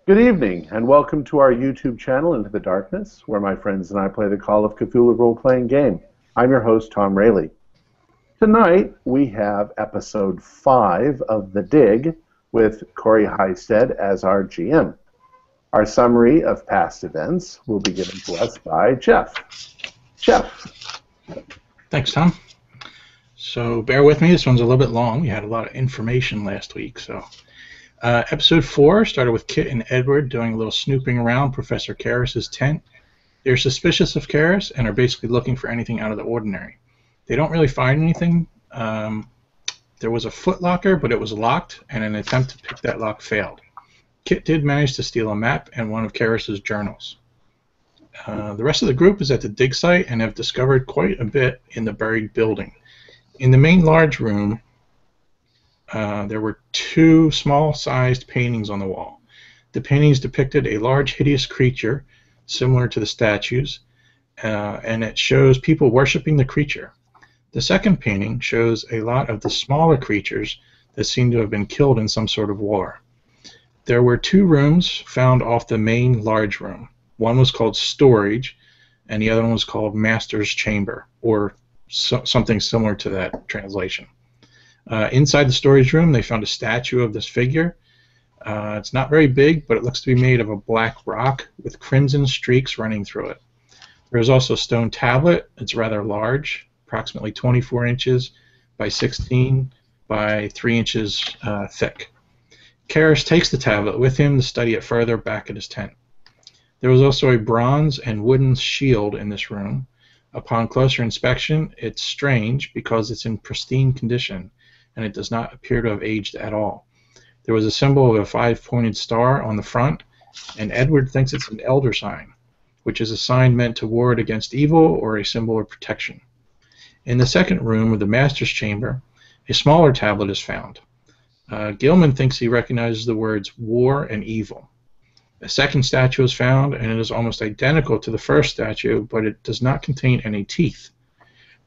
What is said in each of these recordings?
Good evening, and welcome to our YouTube channel, Into the Darkness, where my friends and I play the Call of Cthulhu role-playing game. I'm your host, Tom Rayleigh. Tonight, we have Episode 5 of The Dig, with Corey Heisted as our GM. Our summary of past events will be given to us by Jeff. Jeff. Thanks, Tom. So bear with me, this one's a little bit long. We had a lot of information last week, so... Episode 4 started with Kit and Edward doing a little snooping around Professor Karras's tent. They're suspicious of Karras and are basically looking for anything out of the ordinary. They don't really find anything. There was a footlocker, but it was locked, and an attempt to pick that lock failed. Kit did manage to steal a map and one of Karras's journals. The rest of the group is at the dig site and have discovered quite a bit in the buried building. In the main large room, there were two small-sized paintings on the wall. The paintings depicted a large, hideous creature, similar to the statues, and it shows people worshiping the creature. The second painting shows a lot of the smaller creatures that seem to have been killed in some sort of war. There were two rooms found off the main large room. One was called Storage, and the other one was called Master's Chamber, or something similar to that translation. Inside the storage room, they found a statue of this figure. It's not very big, but it looks to be made of a black rock with crimson streaks running through it. There's also a stone tablet. It's rather large, approximately 24 inches by 16 by 3 inches thick. Karras takes the tablet with him to study it further back at his tent. There was also a bronze and wooden shield in this room. Upon closer inspection, it's strange because it's in pristine condition, and it does not appear to have aged at all. There was a symbol of a 5-pointed star on the front, and Edward thinks it's an elder sign, which is a sign meant to ward against evil or a symbol of protection. In the second room of the Master's Chamber, a smaller tablet is found. Gilman thinks he recognizes the words war and evil. A second statue is found, and it is almost identical to the first statue, but it does not contain any teeth.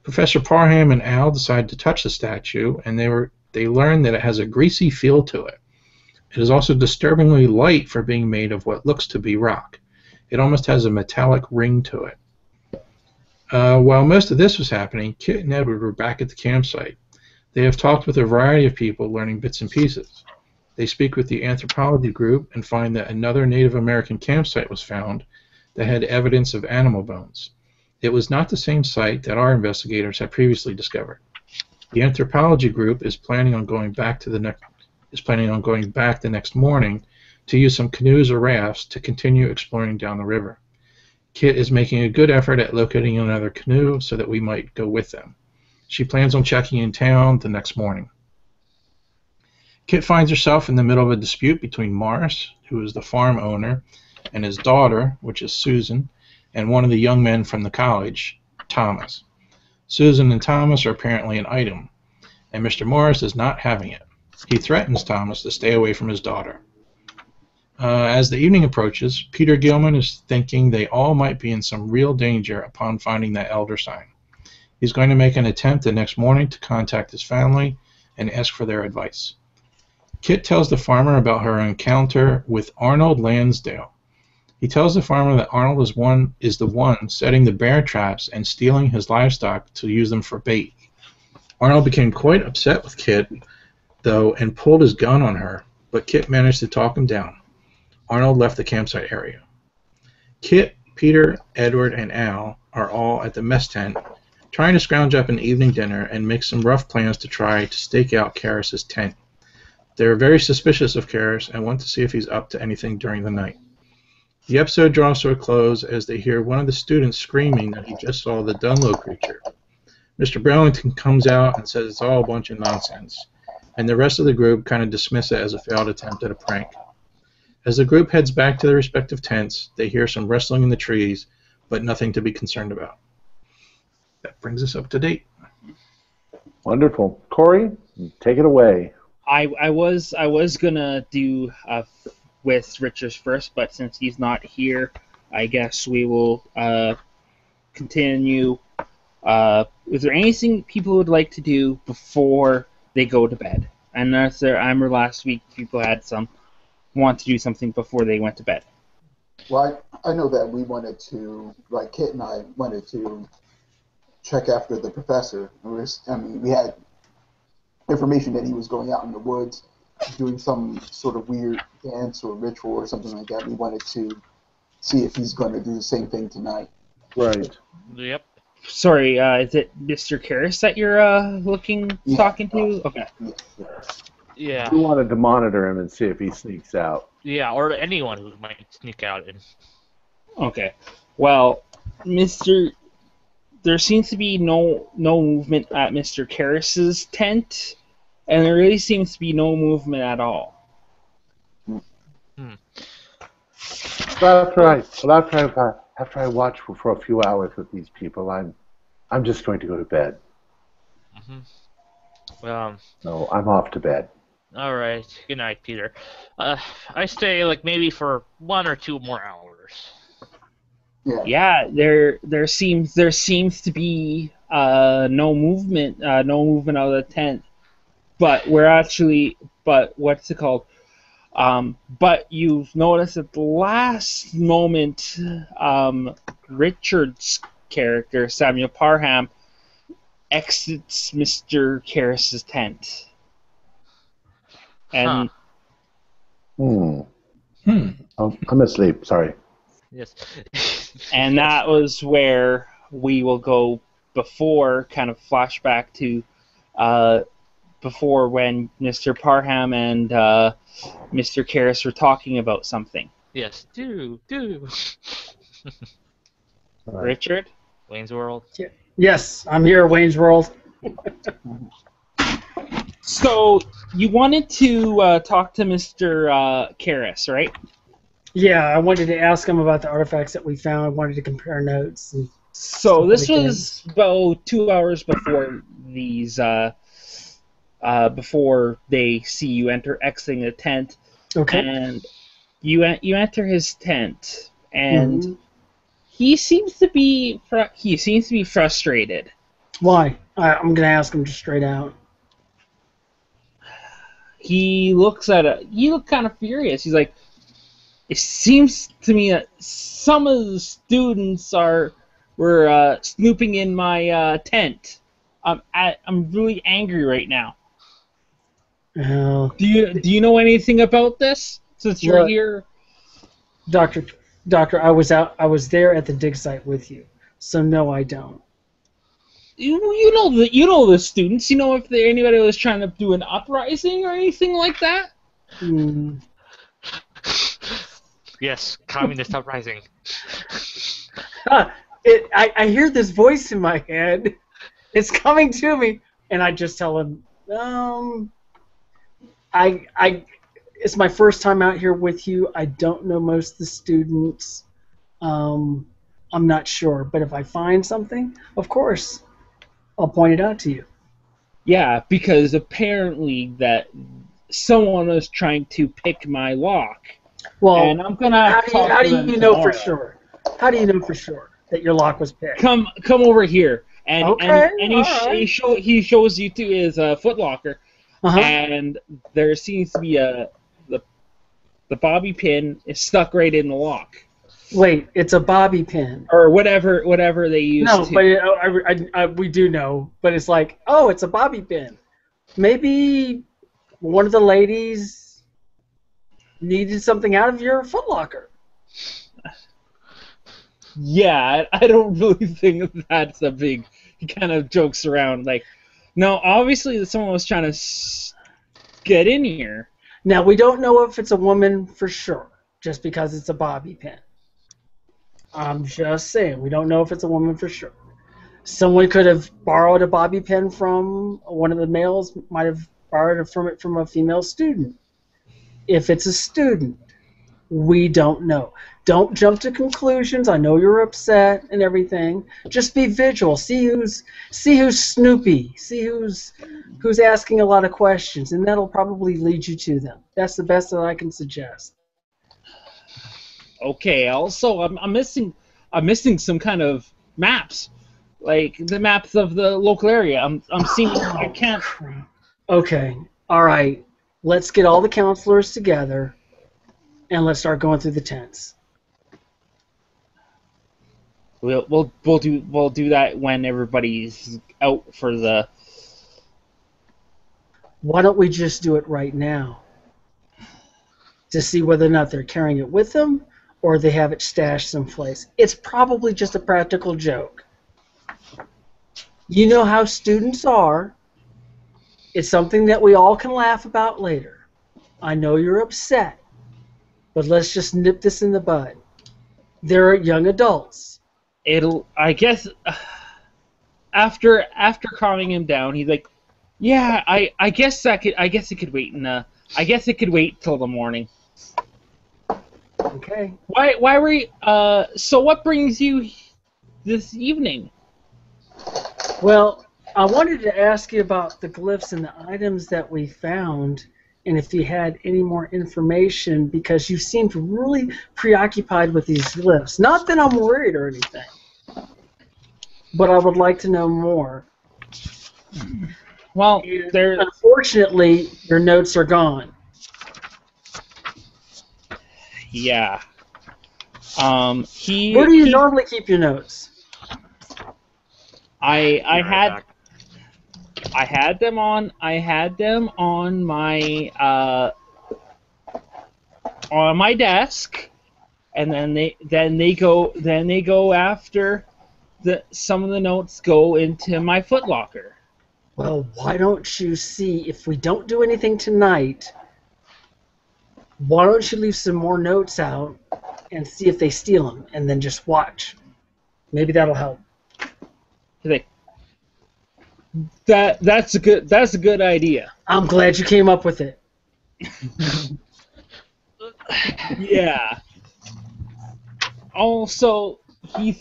Professor Parham and Al decide to touch the statue, and they learn that it has a greasy feel to it. It is also disturbingly light for being made of what looks to be rock. It almost has a metallic ring to it. While most of this was happening, Kit and Edward were back at the campsite. They have talked with a variety of people, learning bits and pieces. They speak with the anthropology group and find that another Native American campsite was found that had evidence of animal bones. It was not the same site that our investigators had previously discovered. The anthropology group is planning on going back the next morning to use some canoes or rafts to continue exploring down the river. Kit is making a good effort at locating another canoe so that we might go with them. She plans on checking in town the next morning. Kit finds herself in the middle of a dispute between Morris, who is the farm owner, and his daughter, which is Susan, and one of the young men from the college, Thomas. Susan and Thomas are apparently an item, and Mr. Morris is not having it. He threatens Thomas to stay away from his daughter. As the evening approaches, Peter Gilman is thinking they all might be in some real danger upon finding that elder sign. He's going to make an attempt the next morning to contact his family and ask for their advice. Kit tells the farmer about her encounter with Arnold Lansdale. He tells the farmer that Arnold is the one setting the bear traps and stealing his livestock to use them for bait. Arnold became quite upset with Kit, though, and pulled his gun on her, but Kit managed to talk him down. Arnold left the campsite area. Kit, Peter, Edward, and Al are all at the mess tent, trying to scrounge up an evening dinner and make some rough plans to try to stake out Karras's tent. They are very suspicious of Karras and want to see if he's up to anything during the night. The episode draws to a close as they hear one of the students screaming that he just saw the Dunlow creature. Mr. Burlington comes out and says it's all a bunch of nonsense, and the rest of the group kind of dismiss it as a failed attempt at a prank. As the group heads back to their respective tents, they hear some rustling in the trees, but nothing to be concerned about. That brings us up to date. Wonderful. Corey, take it away. I was gonna do with Richards first, but since he's not here, I guess we will continue. Is there anything people would like to do before they go to bed? And I remember last week people had some want to do something before they went to bed. Well, I know that we wanted to, like Kit and I wanted to check after the professor. We had information that he was going out in the woods doing some sort of weird dance or ritual or something like that. We wanted to see if he's going to do the same thing tonight. Right. Yep. Sorry, is it Mr. Karras that you're talking to? Okay. Yeah. We wanted to monitor him and see if he sneaks out. Yeah, or anyone who might sneak out. Okay. Well, there seems to be no movement at Mr. Karras's tent, and there really seems to be no movement at all. After I watch for a few hours with these people, I'm just going to go to bed. So I'm off to bed. All right. Good night, Peter. I stay maybe for 1 or 2 more hours. Yeah. There seems to be no movement out of the tent, but what's it called? But you've noticed at the last moment, Richard's character, Samuel Parham, exits Mr. Karras's tent. And Oh, I'm asleep. Sorry. Yes. and that was where we will go before, kind of flashback to before when Mr. Parham and Mr. Karras were talking about something. Yes. Do. Richard? Wayne's World. Yes, I'm here, Wayne's World. So, you wanted to talk to Mr. Karras, right? Yeah, I wanted to ask him about the artifacts that we found. I wanted to compare notes. So, this was about 2 hours before these, before they see you exiting the tent. Okay. And you enter his tent, and he seems to be frustrated. Why? I'm gonna ask him just straight out. He looks kind of furious. He's like, it seems to me that some of the students were snooping in my tent. I'm really angry right now. Do you know anything about this? Since you're here, Doctor, I was there at the dig site with you, so no, I don't. You know the students. You know if anybody was trying to do an uprising or anything like that. Yes, communist uprising. I hear this voice in my head. It's coming to me, and I just tell him, it's my first time out here with you. I don't know most of the students. I'm not sure, but if I find something, of course, I'll point it out to you. Yeah, because apparently that someone was trying to pick my lock. Well, and I'm gonna. How do you know for sure? How do you know for sure that your lock was picked? Come over here, and he shows you to his footlocker, and there seems to be the bobby pin is stuck right in the lock. Wait, it's a bobby pin or whatever they use. No, but we do know. But it's like, oh, it's a bobby pin. Maybe one of the ladies needed something out of your footlocker. Yeah, I don't really think that's a big. He kind of jokes around like, no, obviously someone was trying to get in here. Now we don't know if it's a woman for sure, just because it's a bobby pin. I'm just saying, we don't know if it's a woman for sure. Someone could have borrowed a bobby pin from one of the males, might have borrowed it from a female student. If it's a student, we don't know. Don't jump to conclusions. I know you're upset and everything. Just be vigilant. See who's snoopy. See who's asking a lot of questions, and that'll probably lead you to them. That's the best that I can suggest. Okay. Also, I'm missing some kind of maps, like the maps of the local area. I'm seeing. I can't. Okay. All right. Let's get all the counselors together, and let's start going through the tents. We'll do that when everybody's out for the. Why don't we just do it right now to see whether or not they're carrying it with them or they have it stashed someplace? It's probably just a practical joke. You know how students are. It's something that we all can laugh about later. I know you're upset, but let's just nip this in the bud. They're young adults. I guess after calming him down, he's like, "Yeah, I guess it could wait I guess it could wait till the morning." Okay. Why were you, so what brings you this evening? Well, I wanted to ask you about the glyphs and the items that we found, and if you had any more information, because you seemed really preoccupied with these glyphs. Not that I'm worried or anything, but I would like to know more. Well, unfortunately, your notes are gone. Yeah. Where do you normally keep your notes? I had them on my desk, and then they go after some of the notes go into my footlocker. Well, why don't you see, if we don't do anything tonight, why don't you leave some more notes out and see if they steal them, and then just watch. Maybe that'll help. That's a good idea. I'm glad you came up with it. Yeah. Also, he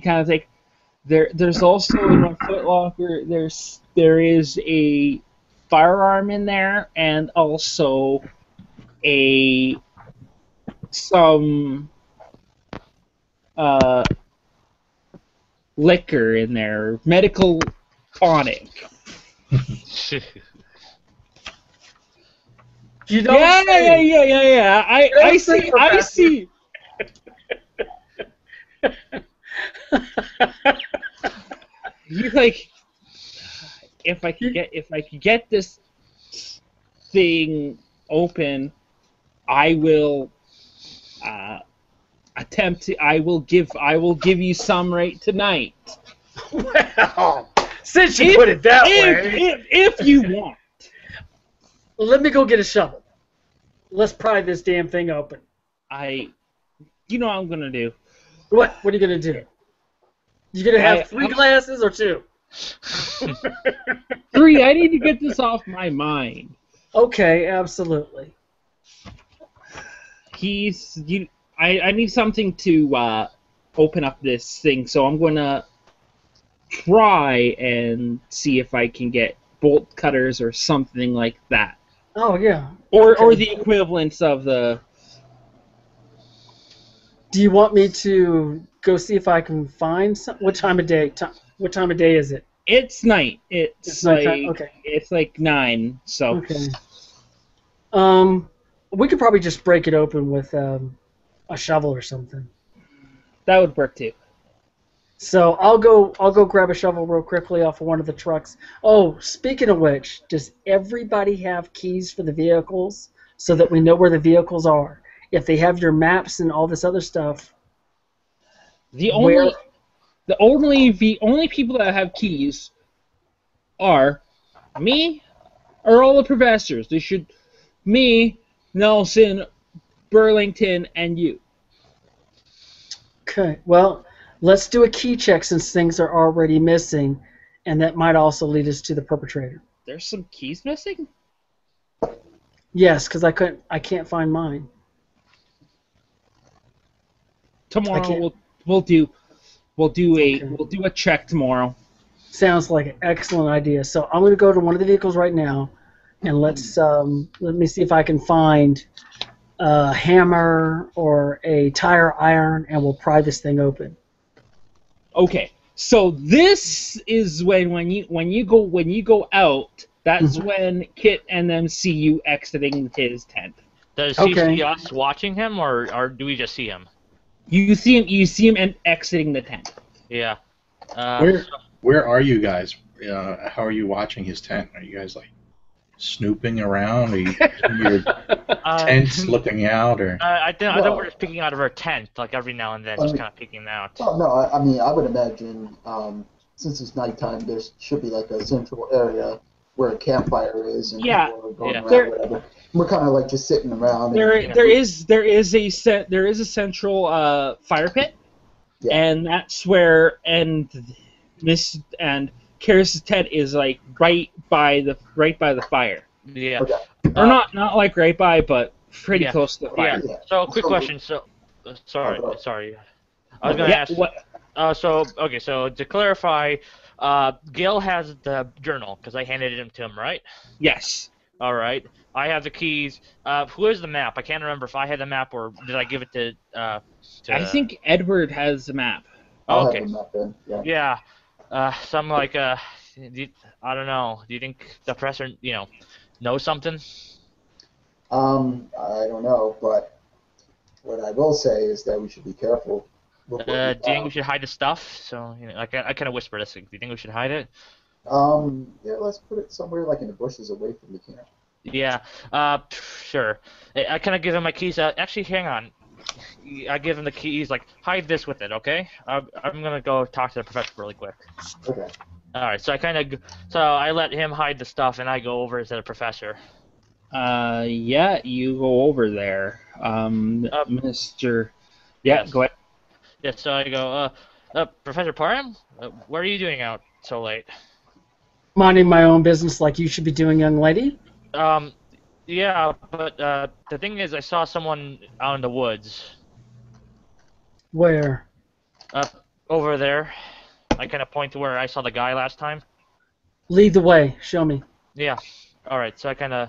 kind of like there's also in my footlocker there is a firearm in there, and also some liquor in there, medical tonic. You don't yeah. I see. He's like, if I could get this thing open, I will I will give you some right tonight. Well, since you put it that way, if you want. Let me go get a shovel. Let's pry this damn thing open. You know what I'm gonna do. What? What are you gonna do? You gonna have 3 glasses or 2? 3. I need to get this off my mind. Okay, absolutely. I need something to open up this thing, so I'm gonna try and see if I can get bolt cutters or something like that. Oh yeah. Or the equivalents of the. Do you want me to go see if I can find some? What time of day? What time of day is it? It's night. It's like nighttime? Okay. It's like 9. So. Okay. We could probably just break it open with a shovel or something. That would work too. So I'll go grab a shovel real quickly off of one of the trucks. Oh, speaking of which, does everybody have keys for the vehicles so that we know where the vehicles are? If they have your maps and all this other stuff. The only people that have keys are me or all the professors. They should me, Nelson, Burlington, and you. Okay. Well, let's do a key check since things are already missing, and that might also lead us to the perpetrator. There's some keys missing? Yes, because I can't find mine. Tomorrow we'll do a check tomorrow. Sounds like an excellent idea. So I'm going to go to one of the vehicles right now, and let me see if I can find a hammer or a tire iron, and we'll pry this thing open. Okay, so this is when you go out, That's when Kit and them see you exiting his tent. Does he see us watching him, or do we just see him? You see him. You see him and exiting the tent. Yeah. Where are you guys? How are you watching his tent? Are you guys like snooping around? Are you in your tents looking out, or? I think we're just peeking out of our tent, like every now and then, just kind of peeking out. Well, no, I mean, I would imagine since it's nighttime, there should be like a central area where a campfire is, and people are going around, whatever. We're kind of like just sitting around. There is a central fire pit, and that's where Karis's tent is like right by the fire. Yeah. Okay. Or not like right by, but pretty close to the fire. Yeah. So quick question. So sorry. I was gonna ask. What? So to clarify, Gil has the journal because I handed it to him, right? Yes. All right. I have the keys. Who has the map? I can't remember if I had the map or did I give it to. I think Edward has the map. Oh, okay. Yeah. So I'm like, I don't know. Do you think the professor, knows something? I don't know, but what I will say is that we should be careful. Do you think we should hide the stuff? So, I kind of whisper this. Do you think we should hide it? Yeah, let's put it somewhere like in the bushes away from the camp. Yeah, sure. I kind of give him my keys. Actually, hang on. I give him the keys, like, hide this with it, okay? I'm gonna go talk to the professor really quick. Okay. Alright, so I let him hide the stuff, and I go over to the professor. Yeah, you go over there. Mr. Yeah, yes. Go ahead. Yeah, so I go, Professor Parham? What are you doing out so late? Minding my own business like you should be doing, young lady? Yeah, but the thing is, I saw someone out in the woods. Where? Over there. I kind of point to where I saw the guy last time. Lead the way. Show me. Yeah. All right. So I kind of,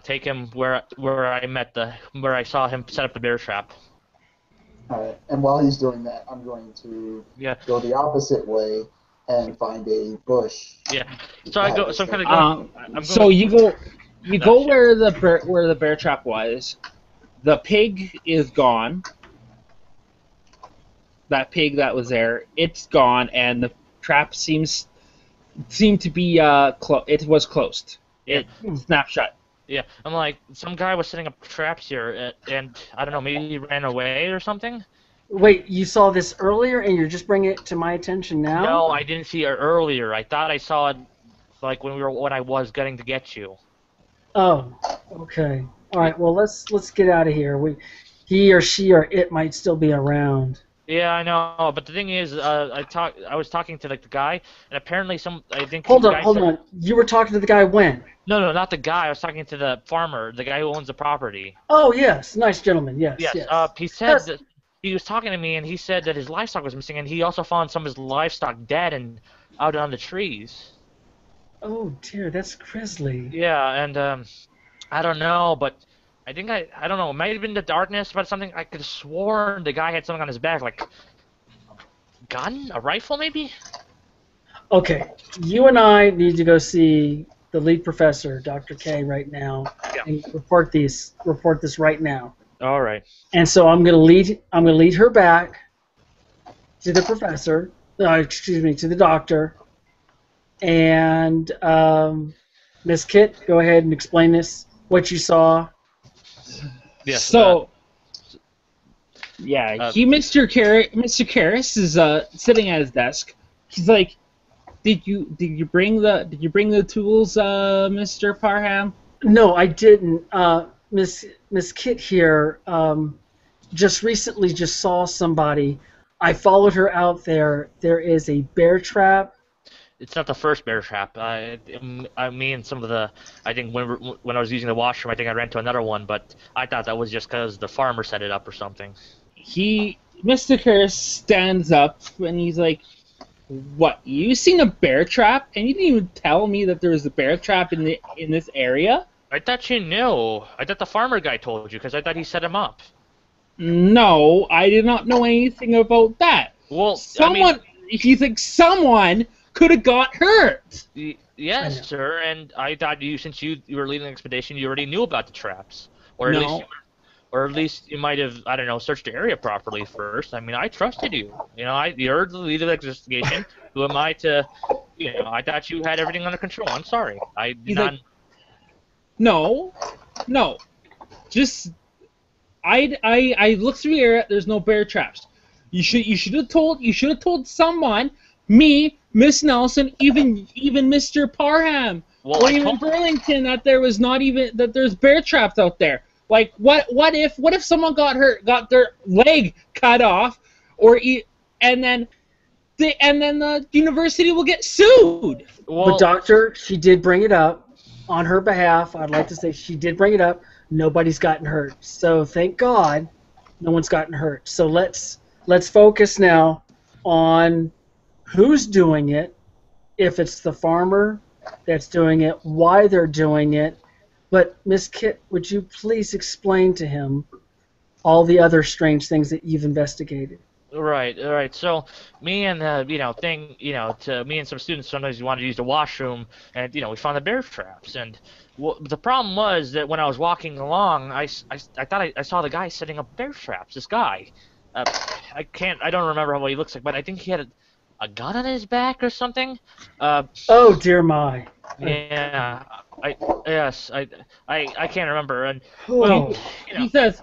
take him where I saw him set up the bear trap. All right. And while he's doing that, I'm going to go the opposite way and find a bush. Yeah. So I go. So I'm kind of going. So you go where the bear trap was. The pig is gone. That pig that was there, it's gone, and the trap seemed to be it was closed. It snapped shut. Yeah, I'm like, some guy was setting up traps here, and I don't know, maybe he ran away or something. Wait, you saw this earlier, and you're just bringing it to my attention now? No, I didn't see it earlier. I thought I saw it, like when I was getting to get you. Oh, okay. All right. Well, let's get out of here. He or she or it might still be around. Yeah, I know, but the thing is, I was talking to the guy, and apparently Hold on. You were talking to the guy when? No, not the guy. I was talking to the farmer, the guy who owns the property. Oh yes, nice gentleman. Yes. He said that he was talking to me, and he said that his livestock was missing, and he also found some of his livestock dead and out on the trees. Oh dear, that's grisly. Yeah, and I don't know, but I think I don't know. It might have been the darkness, but something I could have sworn the guy had something on his back, like a gun, a rifle, maybe. Okay, you and I need to go see the lead professor, Dr. K, right now, and report this right now. All right. And so I'm gonna lead her back to the professor. To the doctor. And Miss Kit, go ahead and explain what you saw. Yes. So, Mr. Karras is sitting at his desk. He's like, "Did you bring the tools, Mr. Parham?" No, I didn't. Miss Kit here just recently saw somebody. I followed her out there. There is a bear trap. It's not the first bear trap. Me and some of the, I think when I was using the washroom, I think I ran to another one, but I thought that was just because the farmer set it up or something. Mr. Karras stands up and he's like, "What? You seen a bear trap? And you didn't even tell me that there was a bear trap in this area?" I thought you knew. I thought the farmer guy told you because I thought he set him up. No, I did not know anything about that. Well, if you think someone could have got hurt. Yes, sir. And I thought since you were leading the expedition, you already knew about the traps, or at least you might have, I don't know, searched the area properly first. I mean, I trusted you. You know, you're the leader of the investigation. Who am I to, I thought you had everything under control. I'm sorry. I did not. Like, no. Just, I looked through the area. There's no bear traps. You should have told someone, me, Miss Nelson, even Mr. Parham, or even Burlington, that there's bear traps out there. Like, what if someone got their leg cut off, and then the university will get sued. But Doctor, she did bring it up on her behalf. I'd like to say she did bring it up. Nobody's gotten hurt, so thank God, no one's gotten hurt. So let's focus now on who's doing it. If it's the farmer that's doing it, why they're doing it. But, Miss Kit, would you please explain to him all the other strange things that you've investigated? Right. So, me and me and some students sometimes wanted to use the washroom, and we found the bear traps. And the problem was that when I was walking along, I thought I saw the guy setting up bear traps. This guy, I don't remember what he looks like, but I think he had a gun on his back or something. Oh dear my. Yeah. I can't remember. And he says,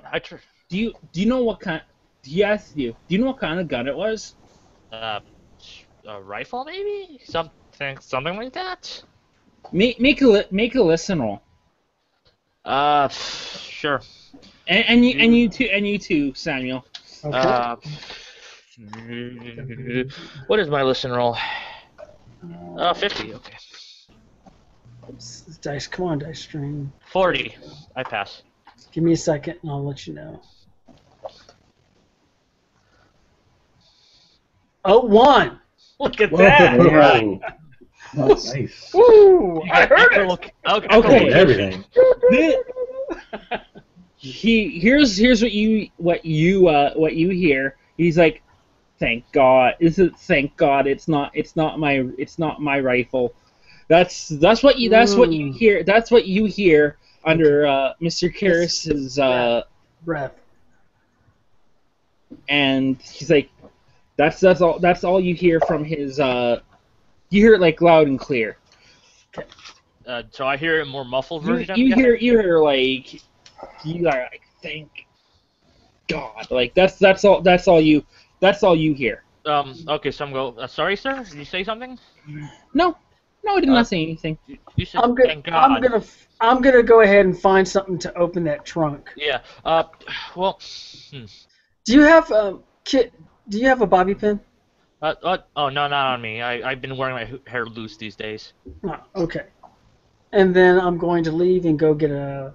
do you know what kind? He asked you. Do you know what kind of gun it was? A rifle, maybe? Something like that. Make a listen roll. Sure. And you too, Samuel. Okay. What is my listen roll? 50. Okay. Dice, come on, dice string. 40. I pass. Give me a second, and I'll let you know. Oh, 1. Look at that! Right. Nice. Woo! I heard it. Okay. Everything. Here's what you hear. He's like, thank God. Thank God it's not my rifle. That's what you hear. That's what you hear under Mr. Karras's breath. And he's like, that's all you hear from his. You hear it like loud and clear. So I hear a more muffled version. You hear like, you are like, thank God. Like that's all you hear. Okay, so I'm go. Sorry, sir. Did you say something? No, I did not say anything. You said thank God. I'm gonna go ahead and find something to open that trunk. Yeah. Well. Do you have Kit? Do you have a bobby pin? Oh no, not on me. I've been wearing my hair loose these days. Oh, okay. And then I'm going to leave and go get a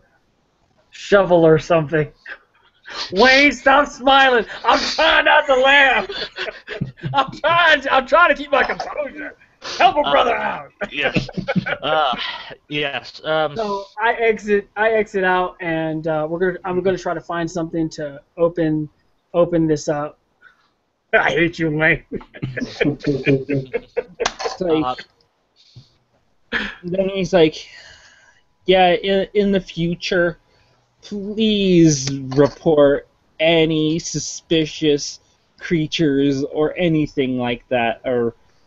shovel or something. Wayne, stop smiling. I'm trying not to laugh. I'm trying to keep my composure. Help a brother out. Yes. Yes. So I exit out, and I'm gonna try to find something to open this up. I hate you, Wayne. Then he's like, yeah, in the future, please report any suspicious creatures or anything like that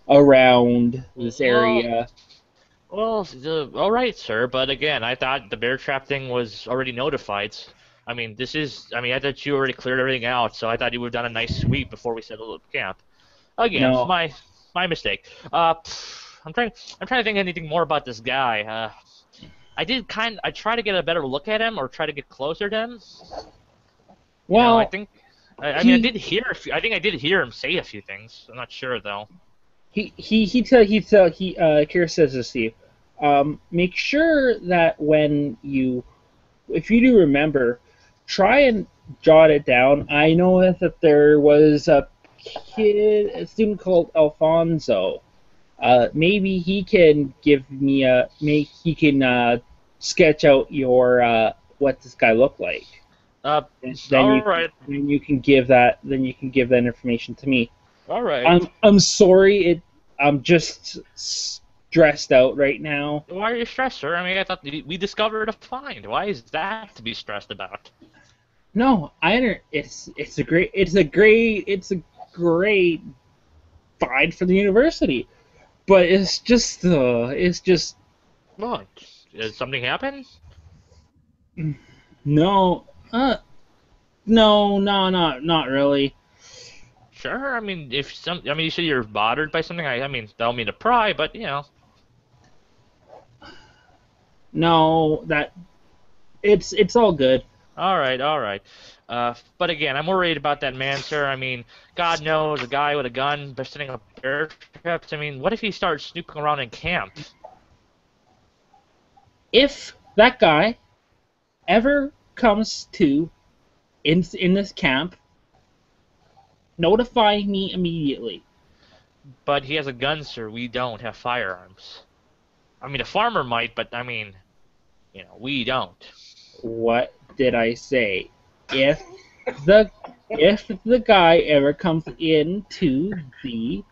around this area. Well, all right, sir. But again, I thought the bear trap thing was already notified. I mean, I thought you already cleared everything out, so I thought you would have done a nice sweep before we settled up camp. Again, No. my mistake. I'm trying to think of anything more about this guy. I tried to get a better look at him or try to get closer to him. Well, I think I did hear I think I did hear him say a few things. I'm not sure though. Kira says this to you. Make sure that if you do remember, try and jot it down. I know that there was a student called Alfonso. Maybe he can give me sketch out your what this guy looked like. Then you can give that information to me. All right. I'm sorry. I'm just stressed out right now. Why are you stressed, sir? I mean, I thought we discovered a find. Why is that to be stressed about? No, it's a great find for the university, but it's just What? Did something happen? no, no, not really. Sure. I mean, you said you're bothered by something. I mean, don't mean to pry, but No, that it's all good. All right, all right. But again, I'm worried about that man, sir. I mean, God knows, a guy with a gun, but setting up bear traps. I mean, what if he starts snooping around in camp? If that guy ever comes to in this camp, notify me immediately. But he has a gun, sir. We don't have firearms. I mean, a farmer might, but I mean, we don't. What did I say? If the guy ever comes into the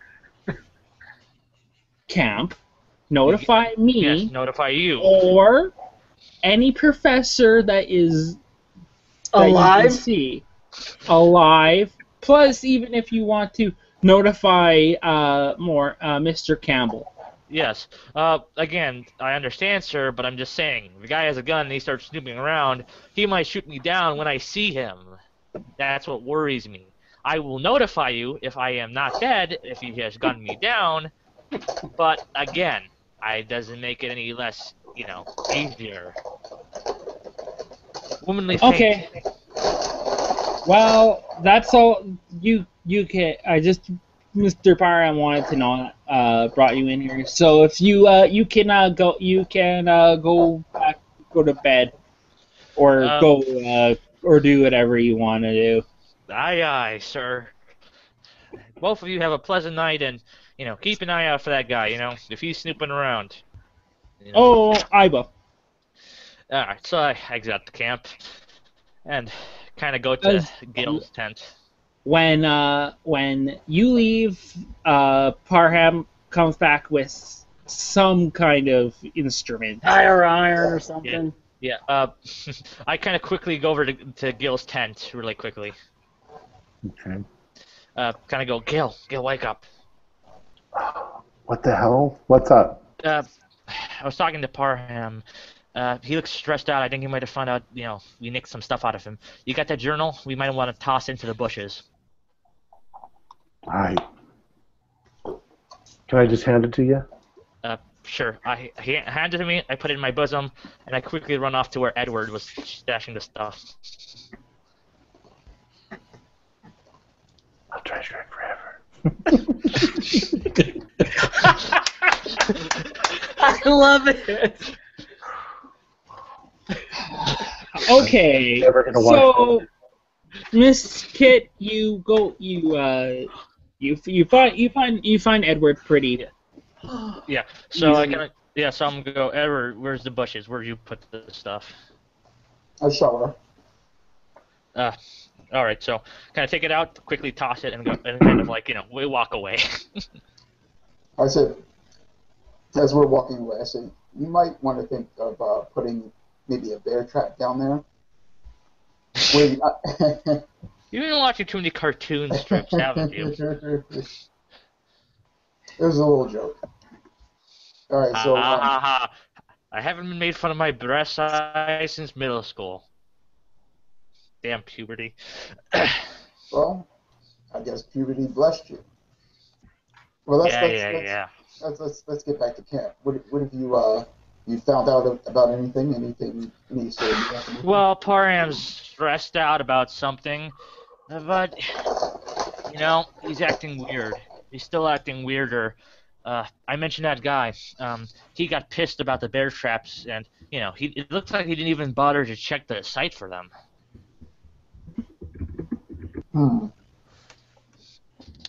camp, notify me. Yes, notify you. Or any professor that is Alive? you can see alive. Plus, even if you want to notify Mr. Campbell. Yes. Again, I understand, sir, but I'm just saying, if the guy has a gun and he starts snooping around, he might shoot me down when I see him. That's what worries me. I will notify you if I am not dead, if he has gunned me down, but again, it doesn't make it any less, easier. Womanly think. Okay. Well, that's all you can. Mr. Parham wanted to know. Brought you in here. So if you go back, go to bed, or or do whatever you want to do. Aye, aye, sir. Both of you have a pleasant night, and keep an eye out for that guy. If he's snooping around. Oh, I will. All right, so I exit out the camp and kind of go to Gil's tent. When you leave, Parham comes back with some kind of instrument. Iron or something. Yeah. I kind of quickly go over to Gil's tent really quickly. Okay. Kind of go, Gil, wake up. What the hell? What's up? I was talking to Parham. He looks stressed out. I think he might have found out, we nicked some stuff out of him. You got that journal? We might want to toss into the bushes. Can I just hand it to you? Sure. He handed it to me, I put it in my bosom, and I quickly run off to where Edward was stashing the stuff. I'll treasure it forever. I love it. Okay, Never gonna watch so Miss Kit, you find Edward pretty. Yeah. So so I'm gonna go, Edward, where's the bushes? Where'd you put the stuff? I shower. All right. So kind of take it out, quickly toss it, and go, and kind of we walk away. I said, as we're walking away, I said, you might want to think of putting maybe a bear trap down there. You've been watching too many cartoon strips, haven't you? It was a little joke. All right, so I haven't been made fun of my breast size since middle school. Damn puberty. well, I guess puberty blessed you. Well, let's get back to camp. What have you found out about anything? Any sort of Well, Parham's stressed out about something, but he's acting weird. He's still acting weirder. I mentioned that guy. He got pissed about the bear traps, and it looks like he didn't even bother to check the site for them.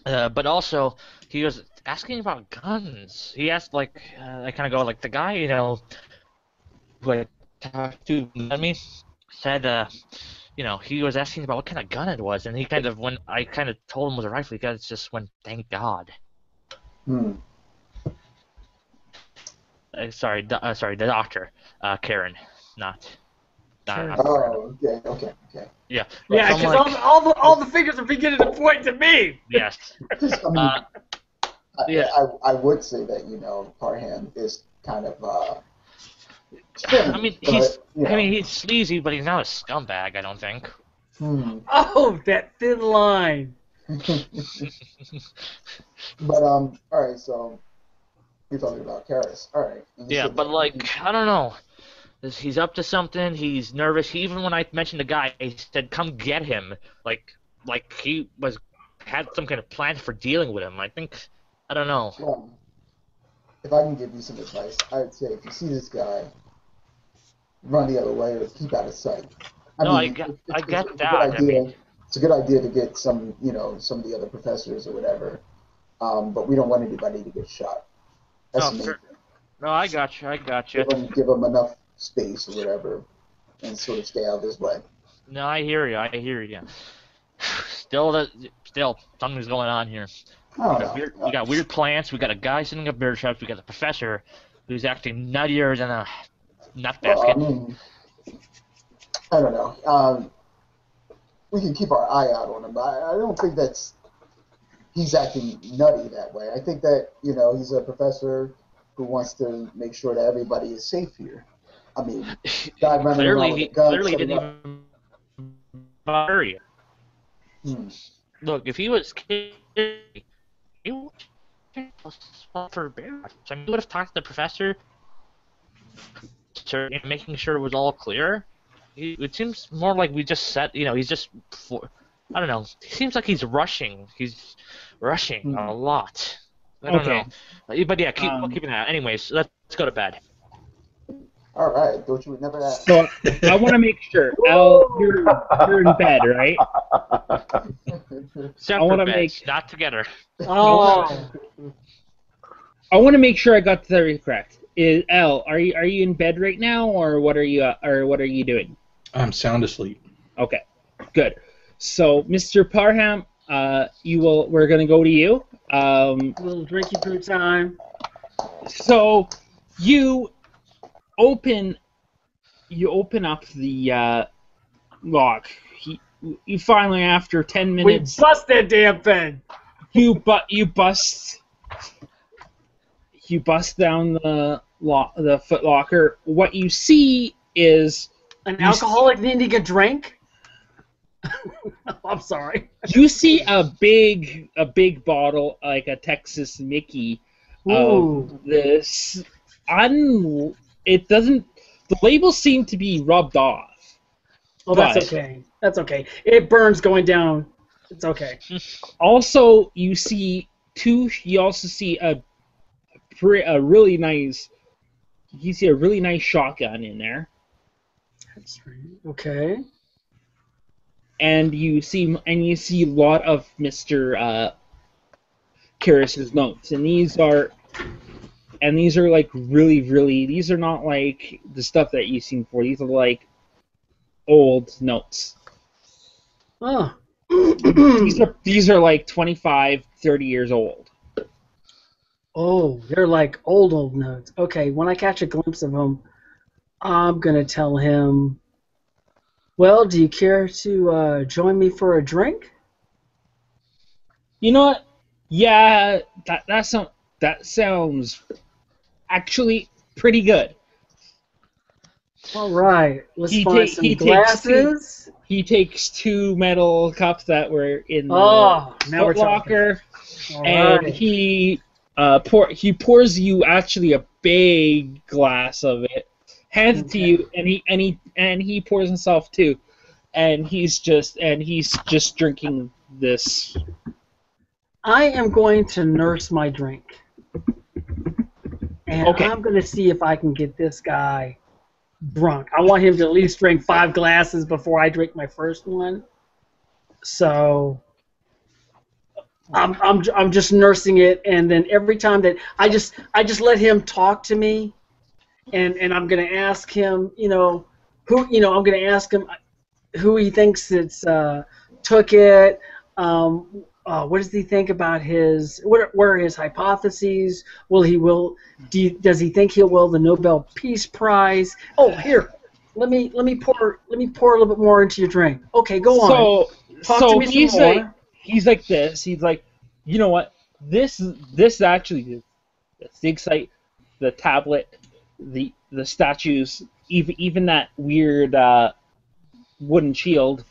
But also, he was asking about guns. He asked, I kind of go, the guy, who I talked to, said, he was asking about what kind of gun it was, and he kind of, when I kind of told him it was a rifle, he just went, thank God. sorry, the doctor, Karen, not. Karen. Oh, okay. Yeah. Yeah, So I'm because like, all the fingers are beginning to point to me. yes. I mean, Yeah. I would say that Parham is kind of I mean, he's but, he's sleazy, but he's not a scumbag. I don't think. Oh, that thin line. But all right. So you're talking about Karis. All right. Yeah, but like, I don't know. He's up to something. He's nervous. Even when I mentioned the guy, he said, "Come get him." Like he had some kind of plan for dealing with him. I think. I don't know. Well, if I can give you some advice, I would say if you see this guy, run the other way or keep out of sight. I get that. It's a good idea to get some of the other professors or whatever, but we don't want anybody to get shot. That's the main thing. No, I got you. Give them enough space or whatever, and sort of stay out of his way. No, I hear you. Still, something's going on here. We got weird plants. We got a guy setting up bear traps. We got a professor who's acting nuttier than a nut basket. Well, I don't know. We can keep our eye out on him, but I don't think he's acting nutty that way. I think that he's a professor who wants to make sure that everybody is safe here. I mean, guy running around with a gun, clearly didn't even bother you. Look, if he was kidding, he would have for bear. I mean, he would have talked to the professor, making sure it was all clear. It seems more like we just set. He's just. I don't know. It seems like he's rushing. He's rushing a lot. I don't know. But yeah, keep an eye out. Anyways, let's go to bed. All right. Don't you would never ask. So I want to make sure, Al, you're in bed, right? Separate beds, not together. Oh. I want to make sure I got the theory correct. Al, are you in bed right now, or what are you doing? I'm sound asleep. Okay, good. So, Mr. Parham, we're gonna go to you. A little drinky poo time. So, you open up the lock. You finally, after 10 minutes, We bust that damn thing. you bust down the foot locker. What you see is An alcoholic needing a drink? I'm sorry. you see a big bottle, like a Texas Mickey, of this. It doesn't. The labels seem to be rubbed off. Oh, that's okay. That's okay. It burns going down. It's okay. Also, you also see a really nice. You see a really nice shotgun in there. That's right. Okay. And you see a lot of Mr. Karras's notes, and these are like really. These are not like the stuff that you've seen before. These are like old notes. Oh. These are like 25, 30 years old. Oh, they're like old notes. Okay, when I catch a glimpse of them, I'm gonna tell him. Well, do you care to join me for a drink? You know what? Yeah, that sounds actually pretty good. All right, let's find some glasses. He takes two metal cups that were in the foot locker, and he pours you actually a big glass of it, hands it to you, and he pours himself too, and he's just drinking this. I am going to nurse my drink, and I'm going to see if I can get this guy drunk. I want him to at least drink 5 glasses before I drink my first one. So I'm just nursing it, and then every time that I just let him talk to me, and I'm gonna ask him, I'm gonna ask him who he thinks it's took it, what does he think about his? What are his hypotheses? Does he think he'll win the Nobel Peace Prize? Oh, here, let me pour a little bit more into your drink. Okay, go on. Talk to me some more. He's like this. He's like, you know what? This actually, the sig site, the tablet, the statues, even that weird wooden shield.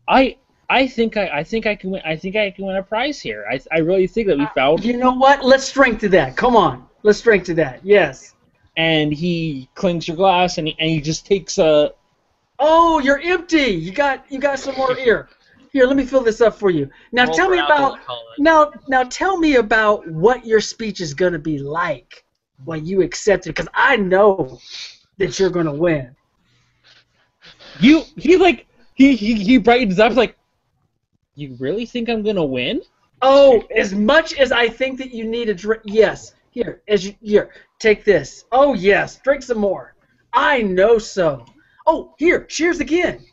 I think I can win. I think I can win a prize here. I really think that we found. You know what? Let's drink to that. Come on, let's drink to that. Yes. And he clinks your glass, and he just takes a. Oh, you're empty. You got some more here. Here, let me fill this up for you. Now tell me about. Now tell me about what your speech is gonna be like when you accept it, because I know that you're gonna win. He brightens up like. You really think I'm gonna win? Oh, as much as I think that you need a drink. Yes. Here, take this. Oh yes, drink some more. I know so. Oh, here, cheers again.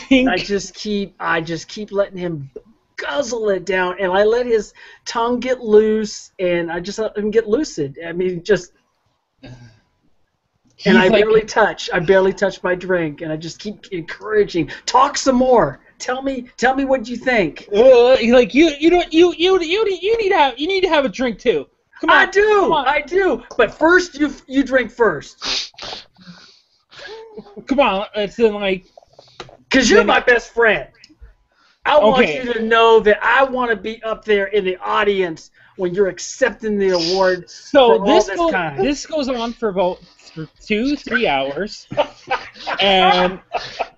I just keep letting him guzzle it down, and I let his tongue get loose, and I just let him get lucid. I mean, and I barely touch my drink, and I just keep encouraging. Talk some more. Tell me what you think. You need to have a drink too. Come on, I do. But first, you drink first. Come on, it's in like. Cause you're my best friend. I want you to know that I want to be up there in the audience when you're accepting the award. So this goes on for about 2-3 hours, and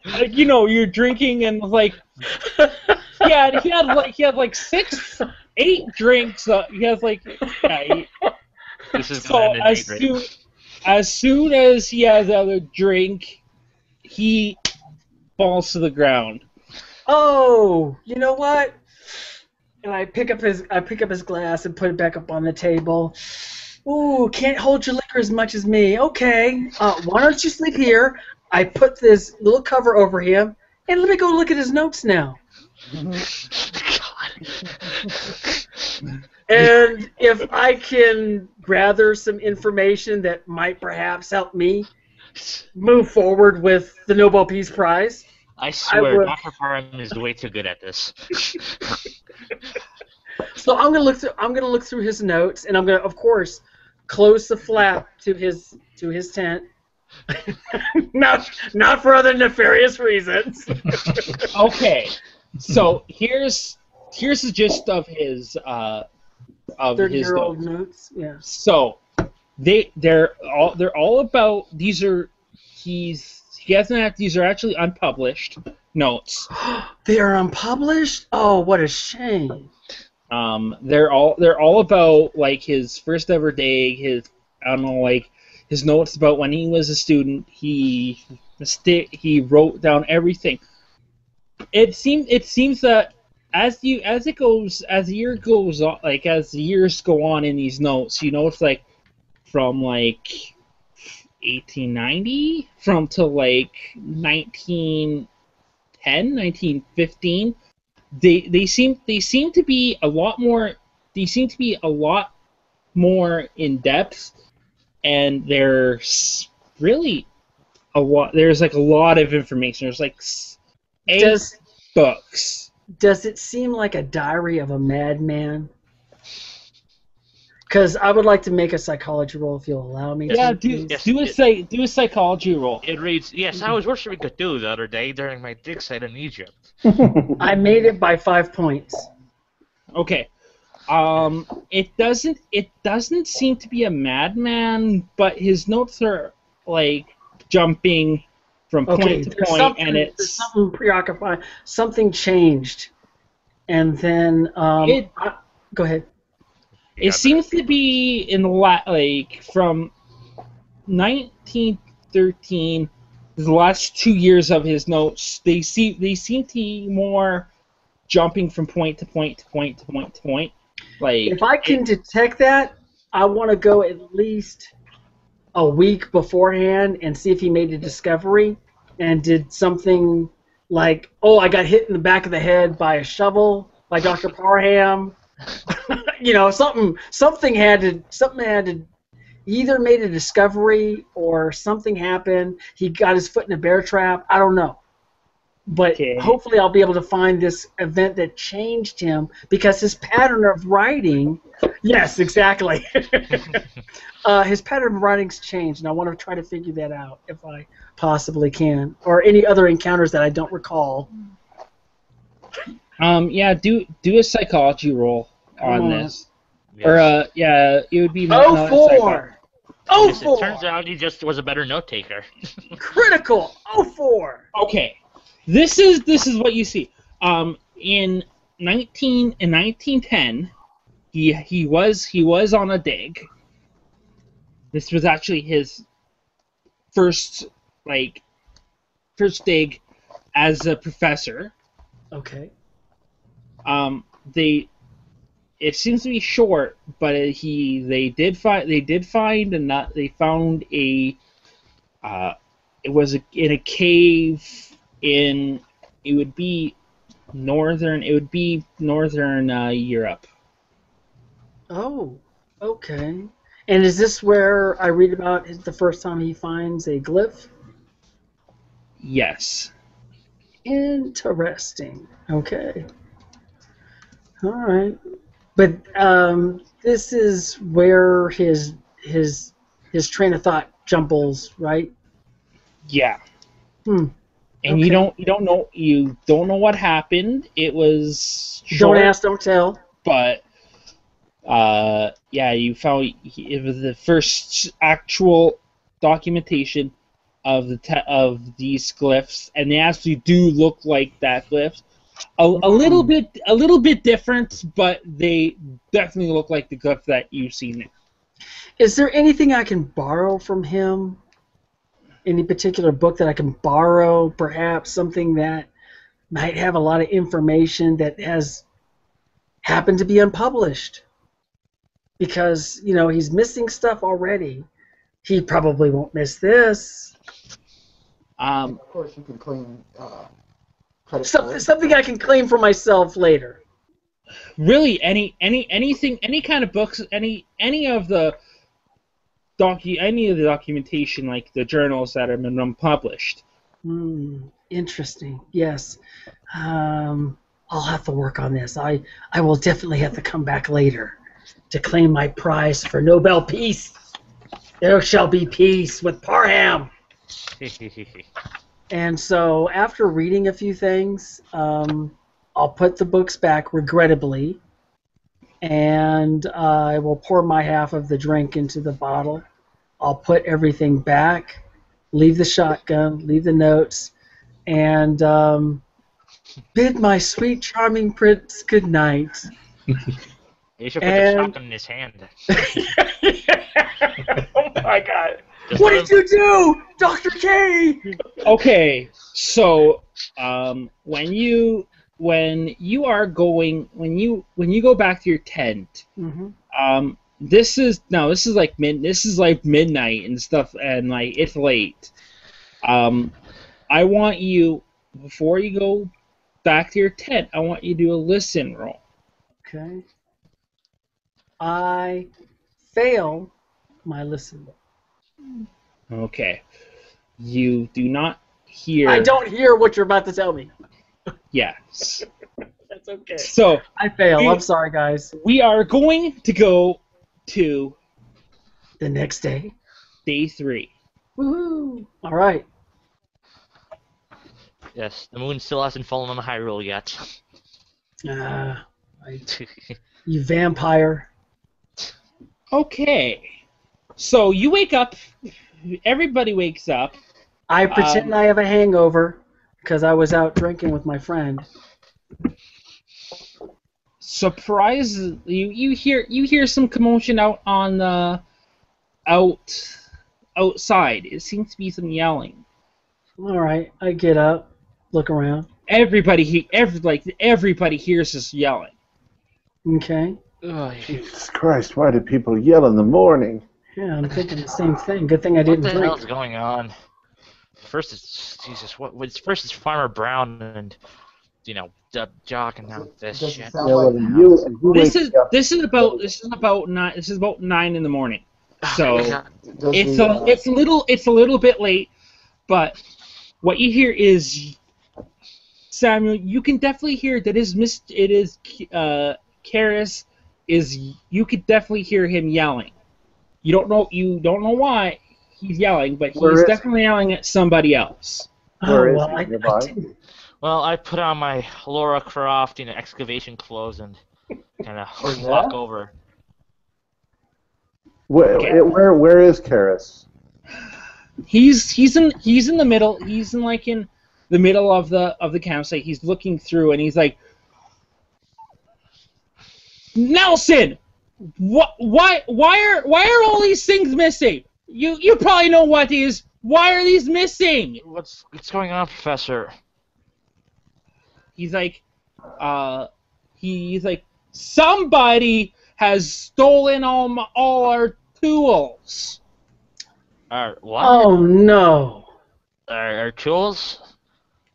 you're drinking and like he had like 6-8 drinks. He has like This is so as soon as he has another drink, he falls to the ground. Oh, you know what? And I pick up his glass and put it back up on the table. Ooh, can't hold your liquor as much as me. Okay, why don't you sleep here? I put this little cover over him, and let me go look at his notes now. And if I can gather some information that might perhaps help me move forward with the Nobel Peace Prize. I swear, Dr. Parham is way too good at this. So I'm gonna look through his notes, and I'm gonna, of course, close the flap to his tent. not for other nefarious reasons. Okay, so here's the gist of his 30-year-old notes. Yeah. So they're all about these are these are actually unpublished notes. They are unpublished? Oh, what a shame. They're all about like his first ever day, his notes about when he was a student. He wrote down everything. It seems that as the years go on in these notes, it's like from like 1890 to like 1910, 1915. They seem to be a lot more in depth, and there's really a lot. There's like a lot of information. There's like 8 books. Does it seem like a diary of a madman? Because I would like to make a psychology roll if you'll allow me to. Yeah, do a psychology roll. It reads, yes, I was worshiping Cthulhu the other day during my dig site in Egypt. I made it by 5 points. Okay. It doesn't seem to be a madman, but his notes are like jumping from point to point, and there's something preoccupying. Something changed, and then go ahead. It seems to be in the from 1913, the last 2 years of his notes. They seem to be more jumping from point to point to point to point to point. Like, if I can detect that, I want to go at least a week beforehand and see if he made a discovery and did something like, oh, I got hit in the back of the head by a shovel, by Dr. Parham. You know, something had to he either made a discovery or something happened. He got his foot in a bear trap. I don't know. But hopefully I'll be able to find this event that changed him, because his pattern of writing, yes, exactly. His pattern of writing's changed, and I want to try to figure that out if I possibly can, or any other encounters that I don't recall. Yeah, do a psychology roll on this. Yes. Or yeah, it would be Oh, 4. Oh, Yes, 4. it turns out he just was a better note taker. Critical. Oh, 4. Okay, this is what you see. In 1910, he was on a dig. This was actually his first dig as a professor. Okay. It seems to be short, but they found a it was in a cave in northern Europe. Oh, okay. And is this where I read about the first time he finds a glyph? Yes. Interesting. Okay. All right. But this is where his train of thought jumbles, right? Yeah. Hmm. And Okay. you don't know what happened. It was short, Don't ask, don't tell. but yeah, you found it was the first actual documentation of these glyphs, and they actually do look like that glyphs. A little bit different, but they definitely look like the glyph that you've seen there. Is there anything I can borrow from him? Any particular book that I can borrow? Perhaps something that might have a lot of information that has happened to be unpublished? Because, you know, he's missing stuff already. He probably won't miss this. Of course, you can claim credit for it. Something I can claim for myself later. Really, anything, any kind of books, any of the documentation, like the journals that have been unpublished. Interesting. Yes. I'll have to work on this. I will definitely have to come back later to claim my prize for Nobel Peace. There shall be peace with Parham. And so after reading a few things, I'll put the books back, regrettably, and I will pour my half of the drink into the bottle. I'll put everything back, leave the shotgun, leave the notes, and bid my sweet, charming prince good night. He should put the shotgun in his hand. Oh my God! What did you do, Dr. K? Okay, so when you go back to your tent, this is like midnight and stuff, and like it's late. I want you, before you go back to your tent, I want you to do a listen roll. Okay. I fail my listen roll. Okay. You do not hear. I don't hear what you're about to tell me. Yes. That's okay. So I fail. I'm sorry, guys. We are going to go to the next day. Day 3. Woohoo! All right. Yes, the moon still hasn't fallen on the high roll yet. You vampire. Okay. So you wake up. Everybody wakes up. I pretend I have a hangover because I was out drinking with my friend. Surprisingly, you hear some commotion out on outside. It seems to be some yelling. All right, I get up, look around. Everybody hears this yelling. Okay. Jesus Christ! Why do people yell in the morning? Yeah, I'm thinking the same thing. Good thing I didn't What the drink. hell's going on? First it's Farmer Brown, and jogging out this Does it shit. sound Yeah, like well, you This wake is up. this is about 9 in the morning. So does it's a little bit late, but what you hear is Samuel. You can definitely hear that Karis is. You could definitely hear him yelling. You don't know why he's yelling, but Where he's is definitely yelling at somebody else. Where is well, he? I Nearby? didn't. Well, I put on my Laura Croft, excavation clothes and kind of Oh, yeah? walk over. Where is Karis? He's in the middle. He's in the middle of the campsite. He's looking through and he's like, Nelson, why are all these things missing? You probably know what these. Why are these missing? What's going on, Professor? He's like, somebody has stolen all our tools. What? Oh no! Our tools?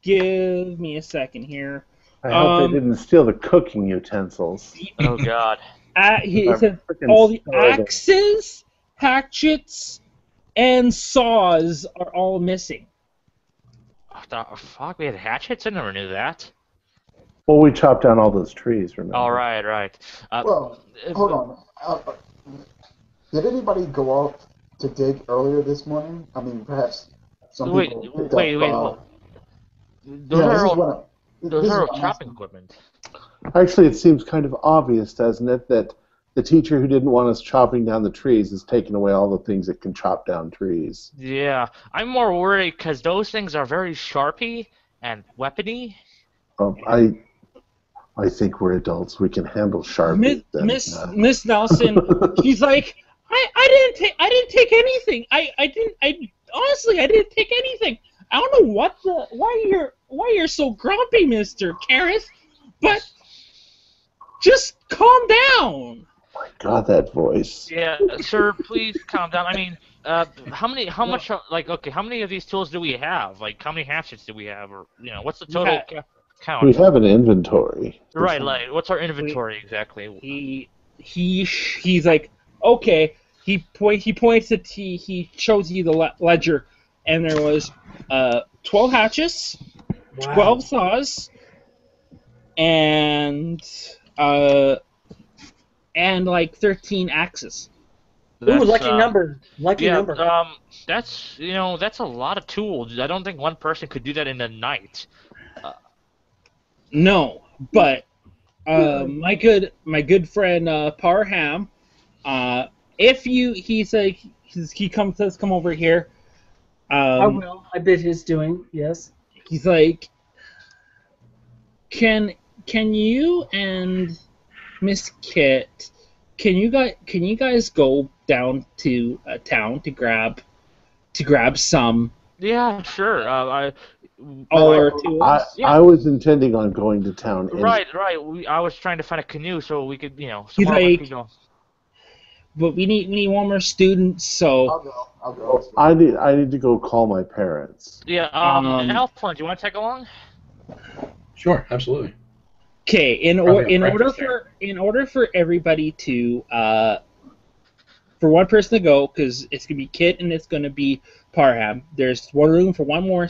Give me a second here. I hope they didn't steal the cooking utensils. Oh God. He I'm said freaking all the starving. axes, hatchets, and saws are all missing. What the fuck? We had hatchets? I never knew that. Well, we chopped down all those trees, remember? All right. Well, hold on. Did anybody go out to dig earlier this morning? I mean, perhaps some people picked up... Those are all what chopping equipment. Actually, it seems kind of obvious, doesn't it, that the teacher who didn't want us chopping down the trees is taking away all the things that can chop down trees. Yeah, I'm more worried because those things are very sharpy and weapony. I think we're adults. We can handle sharp. Miss Nelson, she's like, I didn't take anything. Honestly, I didn't take anything. I don't know why you're so grumpy, Mr. Karras, but just calm down. My God, that voice. Yeah, sir, please calm down. I mean, how many of these tools do we have? Like, how many hatchets do we have? Or, what's the total count? We have an inventory. Right, like, what's our inventory exactly? He's like, okay. He points at he shows you the ledger, and there was 12 hatchets, 12 saws, and like 13 axes. Ooh, lucky number. Lucky number. That's a lot of tools. I don't think one person could do that in a night. No, but my good friend Parham, he says come over here. I will. I bid his doing. Yes. He's like, can you and Miss Kit, can you guys go down to town to grab some? Yeah, sure. I was intending on going to town. Right. I was trying to find a canoe so we could, He's like, but we need one more student, so. I'll go. I need to go call my parents. Yeah. Alphonse, do you want to tag along? Sure, absolutely. Okay. In order for everybody to for one person to go, because it's gonna be Kit and it's gonna be Parham. There's one room for one more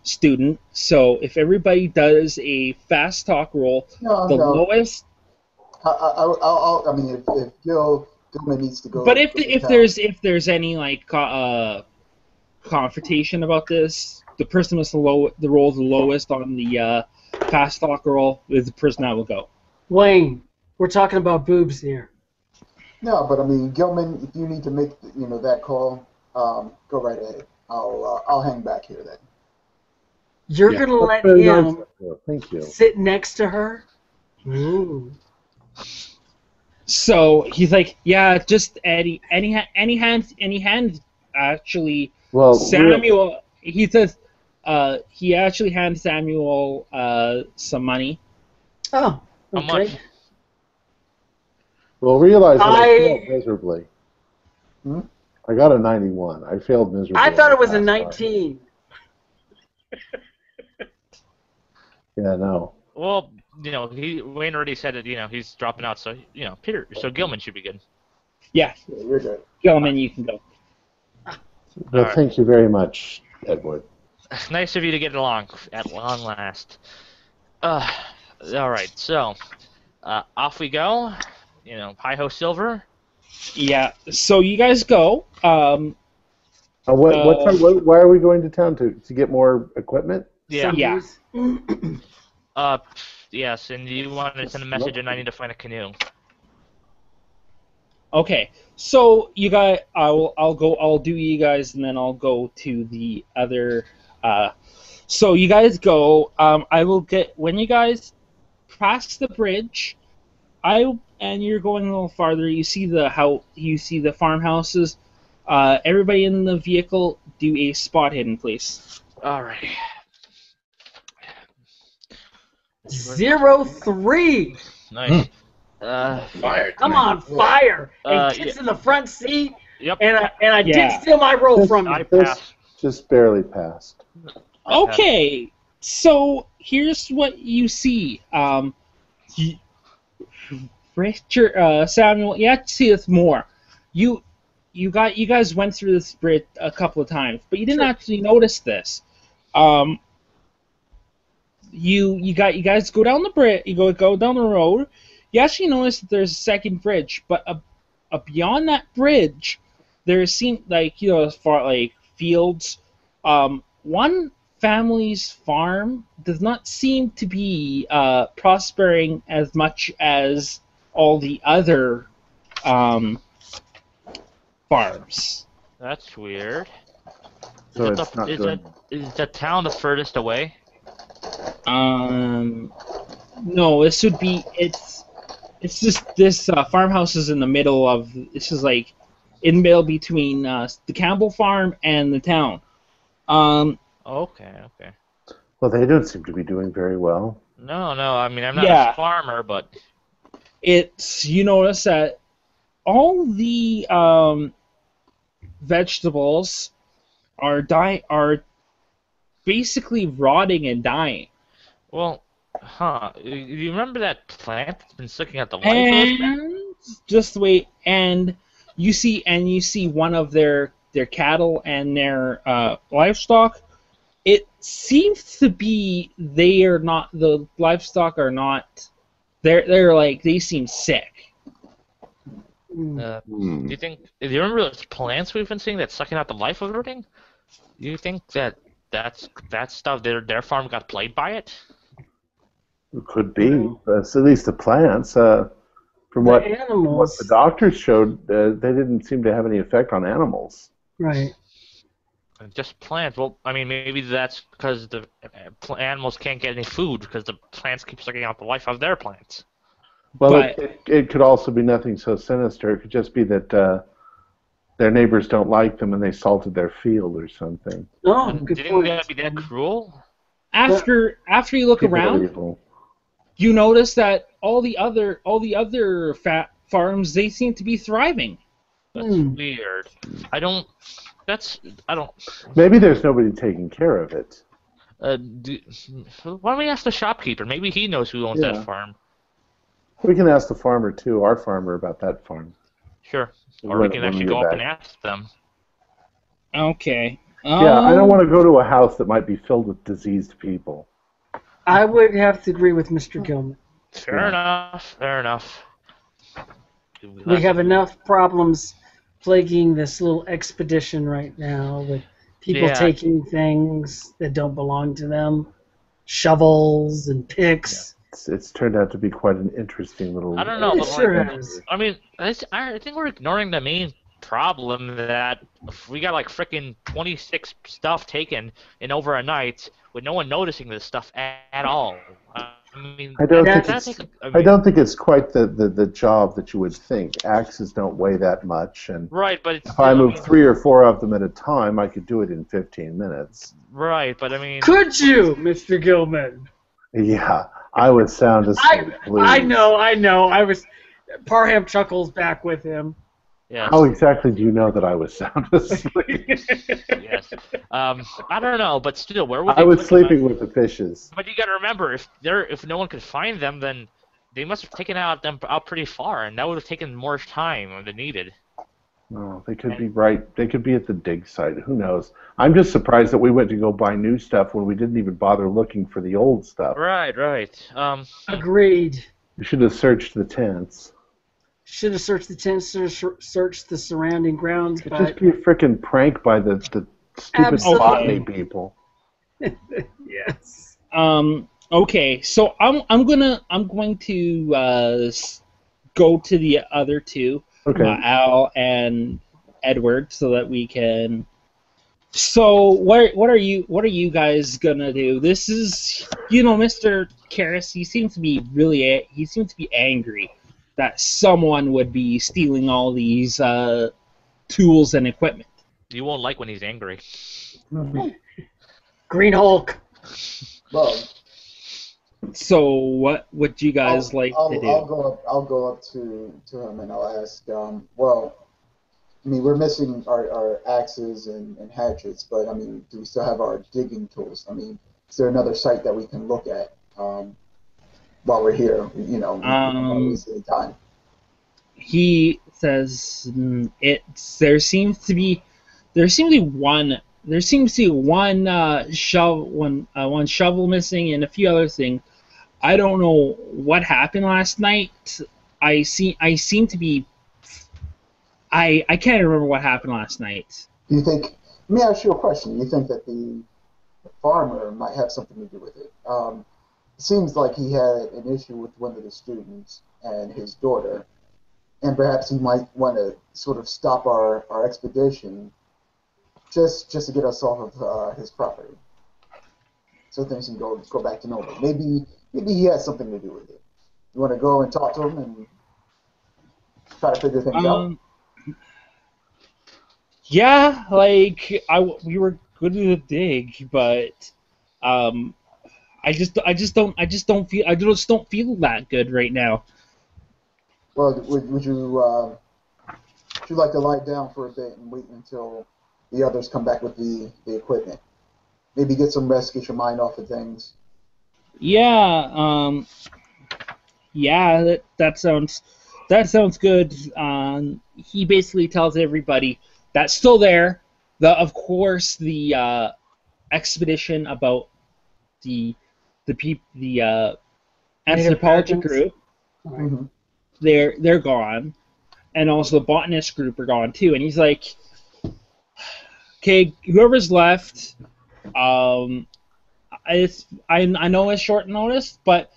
student. So if everybody does a fast talk roll, lowest. I mean, if Gilman needs to go. But if there's any like confrontation about this, the person with the roll the lowest on the fast talk roll is the person that will go. Wayne, we're talking about boobs here. No, but I mean, Gilman, if you need to make that call, go right ahead. I'll hang back here then. You're gonna let him Thank you. sit next to her? Ooh. So he's like, yeah, just any hand. Actually, well, Samuel. He says, he actually hands Samuel some money. Oh, How okay. much? Well, realize that I failed miserably. I got a 91. I failed miserably. I thought it was a 19. Yeah, no. Well, Wayne already said that, he's dropping out, so, Peter, so Gilman should be good. Yeah, Yeah, you're good. Gilman, you can go. Well, right. thank you very much, Edward. Nice of you to get along at long last. All right, so off we go. Hi-ho Silver. Yeah, so you guys go. Why are we going to town to get more equipment? Yeah. Yeah. Yes, and you wanted to send a message, and I need to find a canoe. Okay, so you guys, I'll do you guys, and then I'll go to the other. So you guys go. I will get when you guys pass the bridge. And you're going a little farther. You see the farmhouses. Everybody in the vehicle, do a spot hidden, please. All right. 03. Nice. Fire. Come on, fire! And kids yeah. in the front seat. Yep. And I Yeah. did steal my roll from I you. passed. Just barely passed. Okay, so here's what you see. Richard, Samuel, you have to see this more. You guys went through this bridge a couple of times, but you didn't actually notice this. You guys go down the bridge. You go down the road. You actually notice that there's a second bridge, but beyond that bridge, there seem as far like fields. One family's farm does not seem to be prospering as much as all the other farms. That's weird. So it's not good. Is the town the furthest away? No, this would be it's just this farmhouse is in the middle of this is like in the middle between the Campbell farm and the town. Okay. Well, they don't seem to be doing very well. No. I mean, I'm not a farmer, but You notice that all the vegetables are basically rotting and dying. well, you remember that plant that's been sucking out the life of those men? And just wait, and you see one of their cattle and their livestock. It seems to be the livestock are not. They seem sick. Do you remember those plants we've been seeing that's sucking out the life of everything? Do you think that stuff their farm got plagued by it? It could be, but at least the plants. From what the doctors showed, they didn't seem to have any effect on animals. Right. Just plants. Well, I mean, maybe that's because the animals can't get any food because the plants keep sucking out the life of their plants. Well, it could also be nothing so sinister. It could just be that their neighbors don't like them and they salted their field or something. Oh, Do good you point. think that'd be that cruel? After you look People are around, evil. you notice that all the other farms, they seem to be thriving. That's weird. I don't. Maybe there's nobody taking care of it. Why don't we ask the shopkeeper? Maybe he knows who owns that farm. We can ask the farmer too, our farmer, about that farm. Sure. Or we can actually go up and ask them. Okay. Yeah, I don't want to go to a house that might be filled with diseased people. I would have to agree with Mr. Gilman. Fair enough. We have enough problems plaguing this little expedition right now with people taking things that don't belong to them, shovels and picks. It's turned out to be quite an interesting little... I don't know. It sure is. I mean, I think we're ignoring the main problem that we got like frickin' 26 stuff taken in over a night with no one noticing this stuff at all. I mean, I don't think it's quite the job that you would think. Axes don't weigh that much, and right, but if I move 3 or 4 of them at a time, I could do it in 15 minutes. Right, but I mean, could you, Mr. Gilman? Yeah, I would sound asleep. I know. I was. Parham chuckles back with him. Yes. How exactly do you know that I was sound asleep? Yes. I don't know, but still, where would they I was put them? sleeping with the fishes. But you got to remember, if no one could find them, then they must have taken them out pretty far, and that would have taken more time than needed. Oh, they could be right. They could be at the dig site. Who knows? I'm just surprised that we went to go buy new stuff when we didn't even bother looking for the old stuff. Right. Agreed. We should have searched the tents. Should have searched the tents, searched the surrounding grounds, It'd but just be a freaking prank by the stupid Absolutely. botany people. yes. Okay, so I'm going to go to the other two, Okay. Al and Edward, so that we can. So what are you guys gonna do? This is, Mr. Karras. He seems to be angry that someone would be stealing all these tools and equipment. You won't like when he's angry. Green Hulk. Well, So what would you guys to do? I'll go up to him and I'll ask. Well, I mean, we're missing our axes and hatchets, but I mean, do we still have our digging tools? I mean, is there another site that we can look at while we're here? We don't waste any time. He says there seems to be one shovel missing and a few other things. I don't know what happened last night. I can't remember what happened last night. Do you think? Let me ask you a question. You think that the farmer might have something to do with it? It seems like he had an issue with one of the students and his daughter, and perhaps he might want to sort of stop our expedition just to get us off of his property, so things can go back to normal. Maybe he has something to do with it. You want to go and talk to him and try to figure things out? Yeah, we were good to dig, but I just don't feel that good right now. Well, would you like to lie down for a bit and wait until the others come back with the equipment? Maybe get some rest, get your mind off of things. Yeah, that sounds good. He basically tells everybody that's still there. Of course, the expedition about the anthropology group, Mm-hmm. they're gone, and also the botanist group are gone too. And he's like, okay, whoever's left, I know it's short notice, but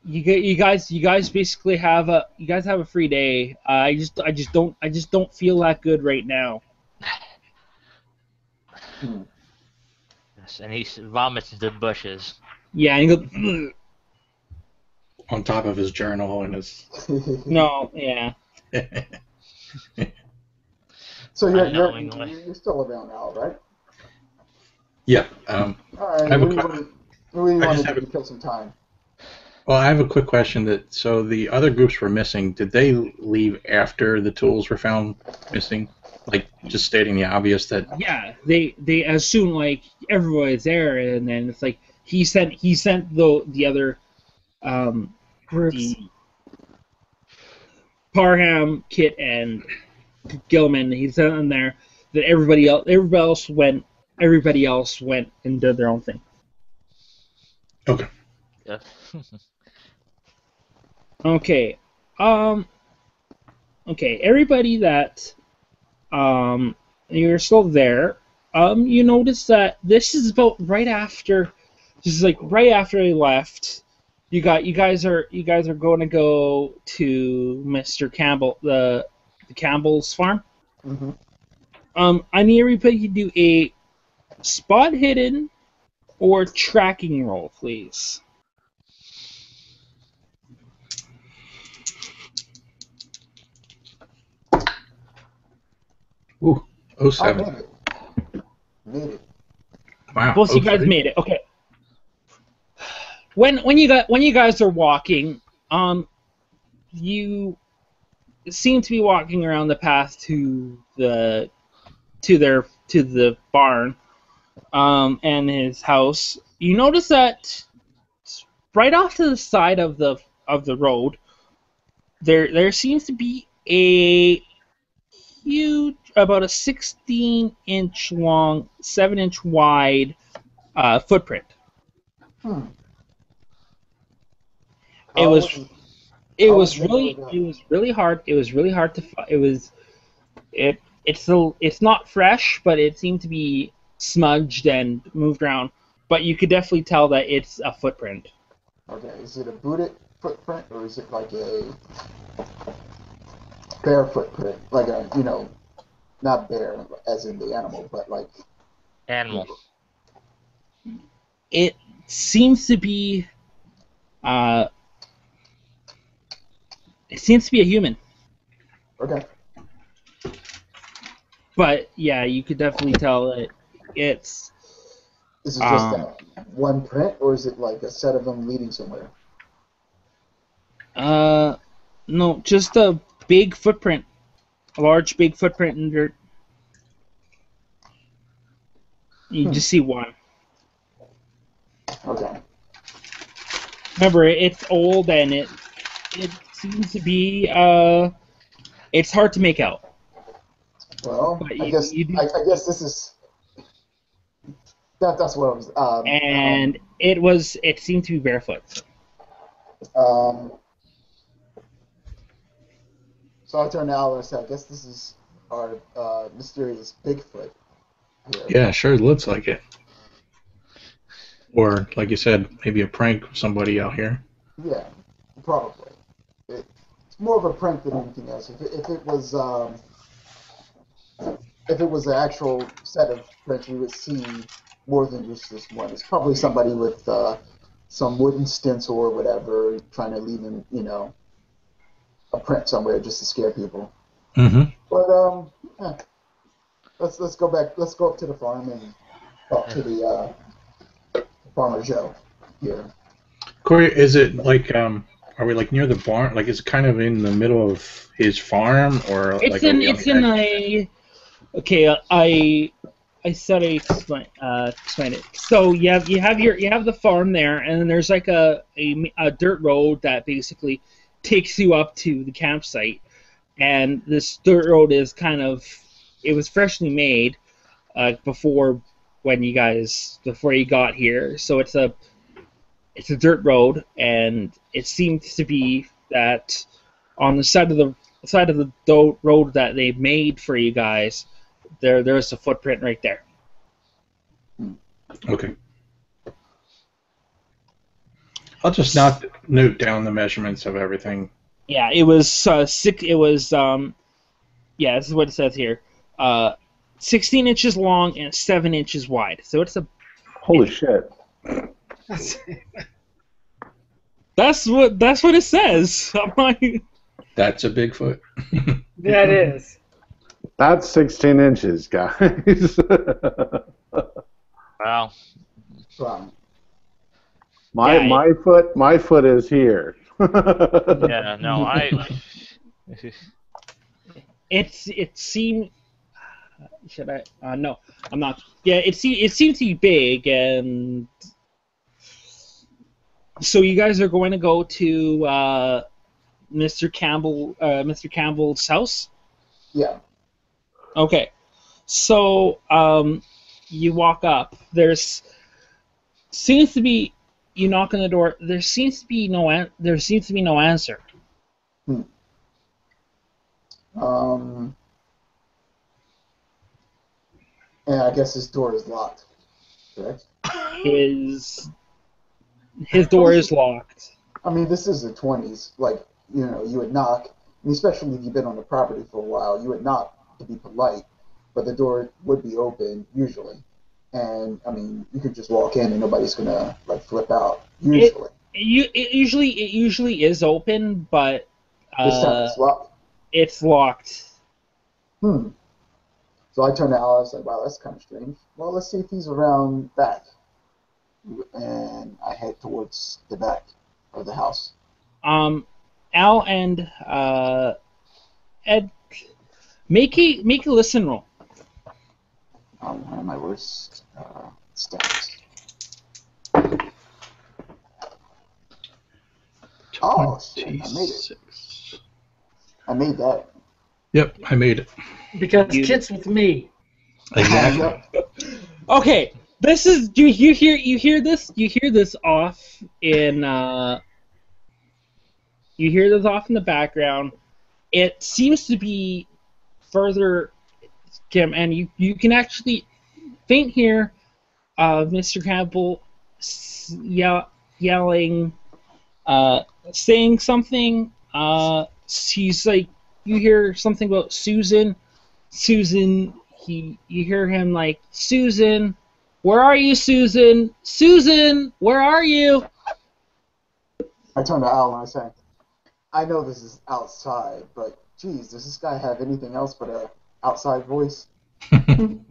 you guys basically have a free day. I just don't feel that good right now. Yes, and he vomits into the bushes. Yeah, and he goes, "Ugh." On top of his journal and his. No, yeah. So you're still around now, right? Yeah. All right. I have a we wanted to kill some time. Well, I have a quick question. So the other groups were missing. Did they leave after the tools were found missing? Like, just stating the obvious that. Yeah, they assume like everybody's there, and then it's like he sent the other Groups. the Parham, Kit, and Gilman. He sent them there. That everybody else went and did their own thing. Okay. Yeah. Okay. Okay. Everybody that you're still there. You notice that this is about right after. This is like right after they left. You guys are going to go to Mr. Campbell, the Campbell's farm. Mm-hmm. I need everybody to do a spot hidden or tracking roll, please. Ooh, 07. Made it. Wow. Both of you guys 03? made it. Okay. When you guys are walking, you seem to be walking around the path to the barn, and his house. You notice that right off to the side of the road, there seems to be a huge, about a 16-inch long, 7-inch wide footprint. It was really hard. It was really hard to find. It's not fresh, but it seemed to be smudged and moved around. But you could definitely tell that it's a footprint. Okay, is it a booted footprint or is it like a bear footprint? Like a, not bear as in the animal, but like Animal. It seems to be a human. Okay. But yeah, you could definitely tell that it's. Is it just that one print, or is it like a set of them leading somewhere? No, just a big footprint, a large big footprint in dirt. You just see one. Okay. Remember, it's old and it seems to be it's hard to make out. Well, I guess this is. That's what I was. And it seemed to be barefoot. So I turned to Al and said, I guess this is our mysterious Bigfoot here. Yeah, sure looks like it. Or, like you said, maybe a prank of somebody out here. Yeah, probably. It's more of a prank than anything else. If it was an actual set of prints, we would see more than just this one. It's probably somebody with some wooden stencil or whatever trying to leave in, a print somewhere just to scare people. Mm-hmm. But let's go back. Let's go up to the farm and talk to the Farmer Joe here. Corey, is it like are we like near the barn? Like, is it kind of in the middle of his farm, or it's like in a. Okay, I said I explain it. So you have the farm there, and then there's like a dirt road that basically takes you up to the campsite. And this dirt road is it was freshly made before you got here. So it's a dirt road, and it seems to be that on the side of the road that they made for you guys, there's a footprint right there. Okay. I'll just note down the measurements of everything. Yeah, it was six. It was yeah, this is what it says here. 16 inches long and 7 inches wide. So it's a. Holy shit. That's what it says. I'm like. That's a Bigfoot. That is. That's 16 inches, guys. Wow. My foot is here. Yeah, no, It seemed. Should I? No, I'm not. Yeah, it seemed to be big, and so you guys are going to go to Mr. Campbell's house. Yeah. Okay, so you walk up. Seems to be, you knock on the door. There seems to be no answer. And I guess his door is locked, correct? His door is locked. I mean, this is the 20s. Like, you would knock, and especially if you've been on the property for a while, you would knock to be polite, but the door would be open usually. And I mean, you could just walk in and nobody's gonna like flip out. Usually. It usually is open, but this time it's locked. It's locked. So I turned to Al. I was like, "Wow, that's kind of strange. Well, let's see if he's around back." And I head towards the back of the house. Al and Ed, make a listen roll. One of my worst stats. Oh shit! I made it. 26. I made that. Yep, I made it. Because Kit's with me. Exactly. Okay, this is you hear this off in you hear this off in the background. It seems to be further, Kim, and you can actually faint hear Mr. Campbell yelling, saying something. He's like, you hear something about Susan. Susan, you hear him like, Susan, where are you, Susan? Susan, where are you? I turn to Al and I say, I know this is outside, but geez, does this guy have anything else but a outside voice? And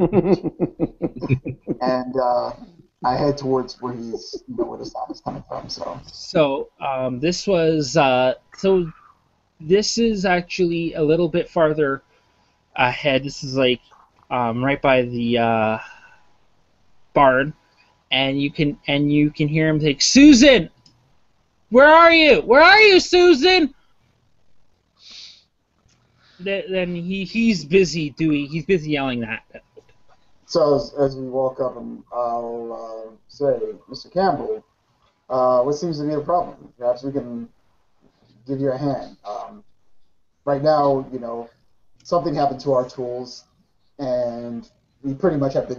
I head towards where he's, where the sound is coming from. So this is actually a little bit farther ahead. This is like right by the barn, and you can hear him say, Susan, where are you? Where are you, Susan? Then he's busy yelling that. So as we walk up, I'll say, Mr. Campbell, what seems to be the problem? Perhaps we can give you a hand. Right now, something happened to our tools, and we pretty much have the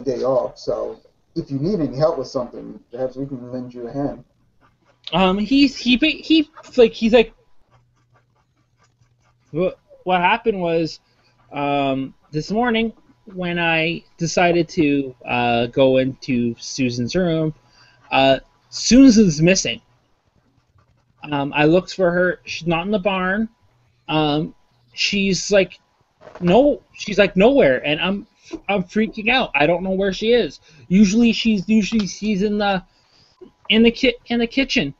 day off. So if you need any help with something, perhaps we can lend you a hand. He's like, what happened was, this morning when I decided to go into Susan's room, Susan's missing. I looked for her. She's not in the barn. She's like nowhere, and I'm freaking out. I don't know where she is. Usually she's in the kitchen,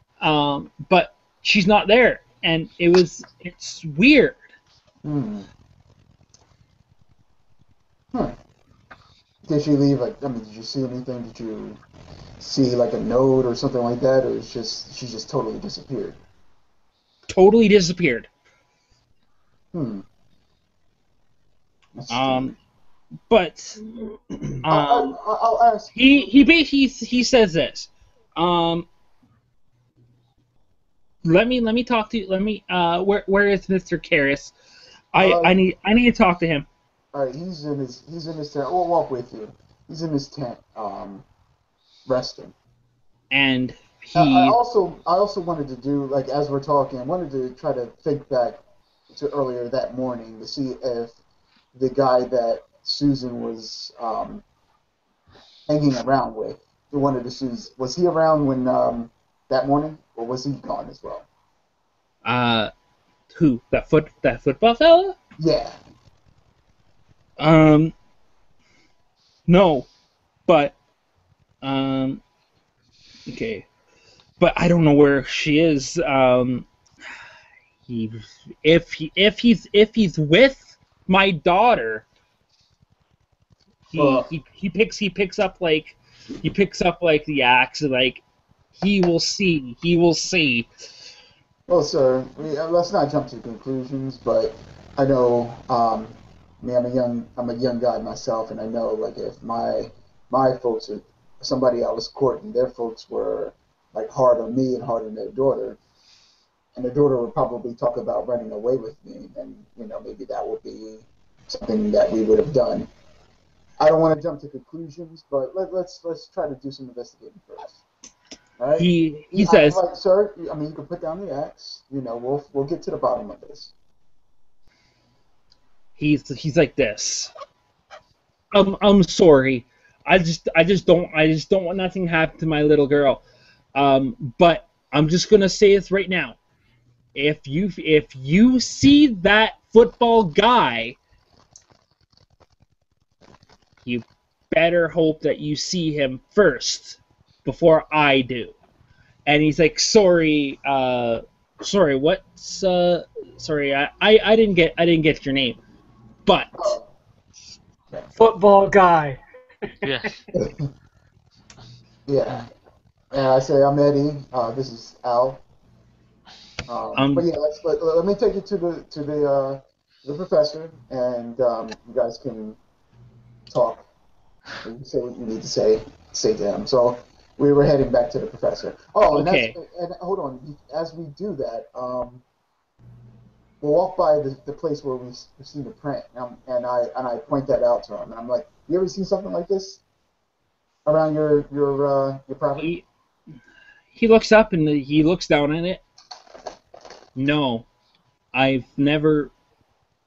but she's not there, and it's weird. Did she leave? Did you see anything? Did you see like a note or something like that, or she just totally disappeared? Totally disappeared. But I'll ask. He says this. Let me talk to you. Where is Mr. Karras? I need to talk to him. All right, he's in his tent. We'll walk with you. He's in his tent, resting. And I also wanted to do, like, as we're talking, I wanted to try to think back to earlier that morning to see if the guy that Susan was hanging around with, the one of the shoes, was he around when that morning, or was he gone as well? Who? That football fella? Yeah. No, but okay, but I don't know where she is. If he's with my daughter, he picks up the axe, and like he will see. Well, sir, let's not jump to conclusions, but I know, I'm a young guy myself, and I know, like, if my folks or somebody I was courting, their folks were like hard on me and hard on their daughter, and their daughter would probably talk about running away with me, and maybe that would be something that we would have done. I don't want to jump to conclusions, but let's try to do some investigating first. All right? He says, like, sir, you can put down the axe. We'll get to the bottom of this. He's like this. I'm sorry. I just don't want nothing to happen to my little girl. But I'm just gonna say this right now. If you see that football guy, you better hope that you see him first before I do. And he's like, sorry, Sorry, what's sorry, I didn't get your name. But Football guy. Yes. Yeah. And I say, I'm Eddie. This is Al. But yeah, let me take you to the professor, and you guys can talk and say what you need to say to him. So we were heading back to the professor. Oh, and, Okay. and hold on. As we do that, we'll walk by the place where we've seen the print, and I point that out to him. And I'm like, you ever seen something like this around your property? he looks up and he looks down at it. No, I've never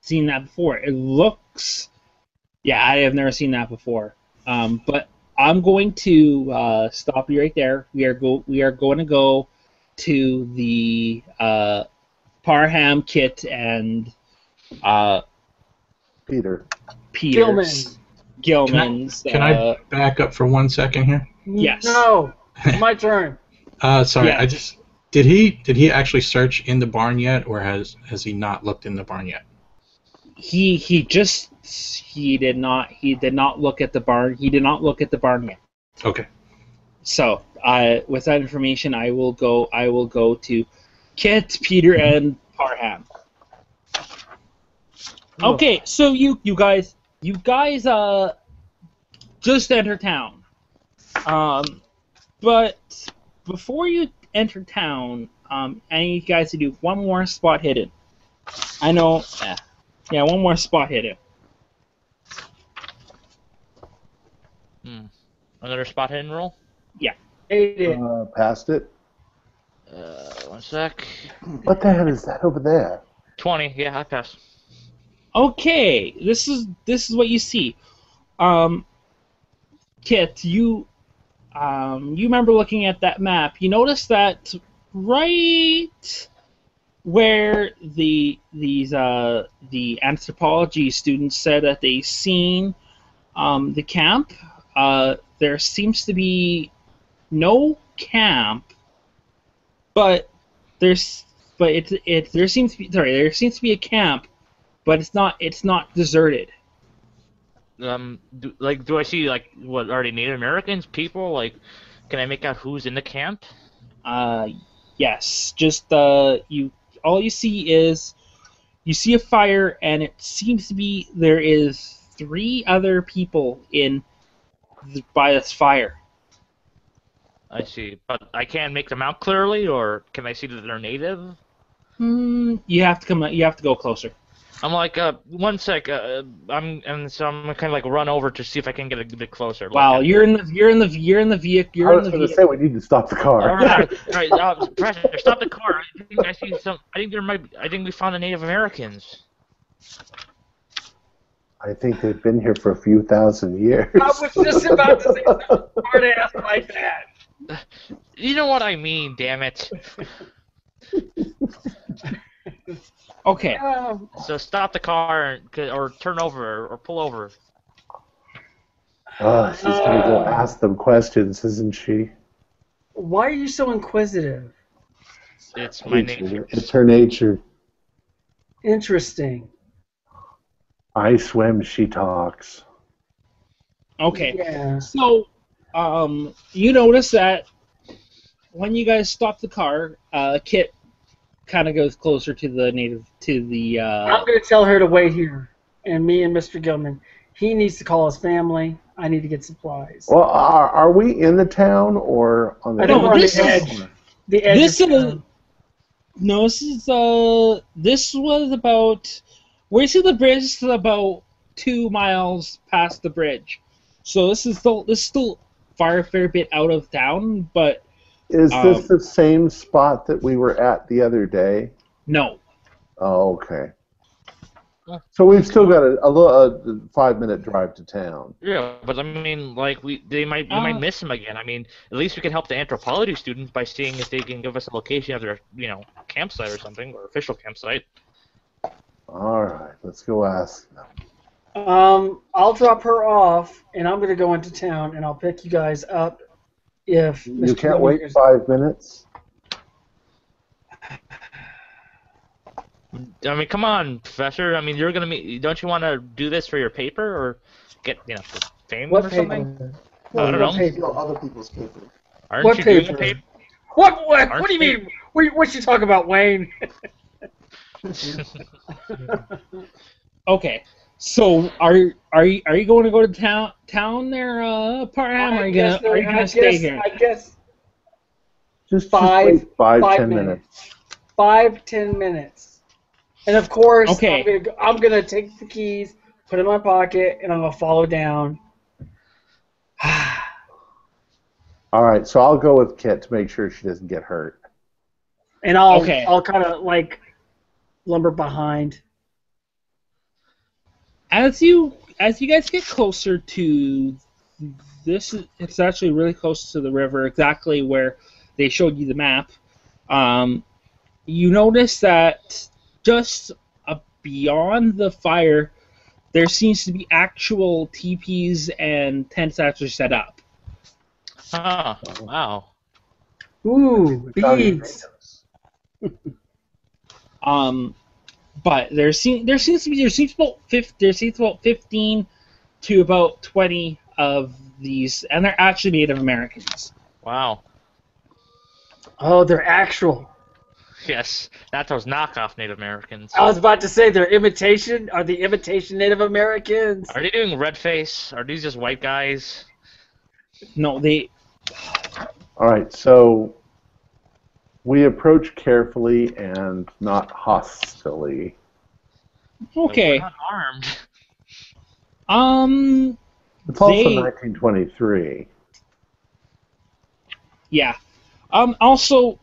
seen that before. It looks, yeah, I have never seen that before. But I'm going to stop you right there. We are going to go to the Parham, Kit, and Peter. Peters. Gilman's. Can I back up for 1 second here? Yes. No, my turn. Sorry, Yes. Did he actually search in the barn yet, or has he not looked in the barn yet? He did not look at the barn. He did not look at the barn yet. Okay. So, with that information, I will go to Kit, Peter, and Parham. Okay, so you guys just enter town. But before you enter town, I need you guys to do one more spot hidden. I know. Yeah, one more spot hidden. Another spot hidden roll? Yeah. Passed it. 1 sec. What the hell is that over there? 20. Yeah, I pass. Okay, this is what you see. Kit, you remember looking at that map. You notice that right where the anthropology students said that they seen the camp, there seems to be no camp, but there seems to be a camp, but it's not deserted. Do I see what are they, Native Americans, people? Like, can I make out who's in the camp? Yes. Just all you see is you see a fire, and it seems to be there is 3 other people by this fire. I see, but I can't make them out clearly, or can I see that they're native? You have to go closer. I'm like, 1 sec. I'm gonna kind of run over to see if I can get a bit closer. Wow, you're in the vehicle. I was going to say we need to stop the car. All right. Professor, stop the car. I think we found the Native Americans. I think they've been here for a few thousand years. I was just about to say something hard ass like that. You know what I mean, damn it. Okay. So stop the car or turn over or pull over. She's going to go ask them questions, isn't she? Why are you so inquisitive? It's my nature. It's her nature. Interesting. I swim, she talks. Okay. Yeah. So, you notice that when you guys stop the car, Kit kind of goes closer to the native, I'm going to tell her to wait here. And me and Mr. Gilman, he needs to call his family. I need to get supplies. Well, are we in the town or on the I think we're on this the is- edge. The edge This of is town. no. This was about. Where you see the bridge is about 2 miles past the bridge, so this is still far a fair bit out of town. But Is this the same spot that we were at the other day? no. Oh, okay. So we've still got a 5-minute drive to town. Yeah, but I mean, we might miss them again. I mean, at least we can help the anthropology students by seeing if they can give us a location of their, campsite or something, or official campsite. All right, let's go ask them. I'll drop her off, and I'm going to go into town, and I'll pick you guys up if You Mr. can't Gilman wait is- 5 minutes? I mean, come on, Professor. I mean, you're gonna don't you want to do this for your paper or get for fame What or paper? something? Well, I don't you What know. can paper? steal other people's paper. Aren't What you doing a paper? paper? What do Aren't you you? mean? What you talking about, Wayne? Okay. So are you going to go to town there, Parham? Or are you gonna stay here? I guess Just five, wait five, 5 10 minutes. minutes. 5-10 minutes. And of course, Okay. I'm gonna take the keys, put it in my pocket, and I'm gonna follow down. All right, so I'll go with Kit to make sure she doesn't get hurt. And Okay. I'll kind of like lumber behind. As you guys get closer to this, it's actually really close to the river, exactly where they showed you the map. You notice that just beyond the fire, there seems to be actual teepees and tents actually set up. Oh, wow. Ooh, beads. But there seems about 15 to about 20 of these, and they're actually Native Americans. Wow. Oh, they're actual. Yes, not those knockoff Native Americans. I was about to say they're imitation. Are the imitation Native Americans? Are they doing red face? Are these just white guys? No, they. All right, so we approach carefully and not hostilely. Okay. We're not armed. It's also They- 1923. Yeah. Also,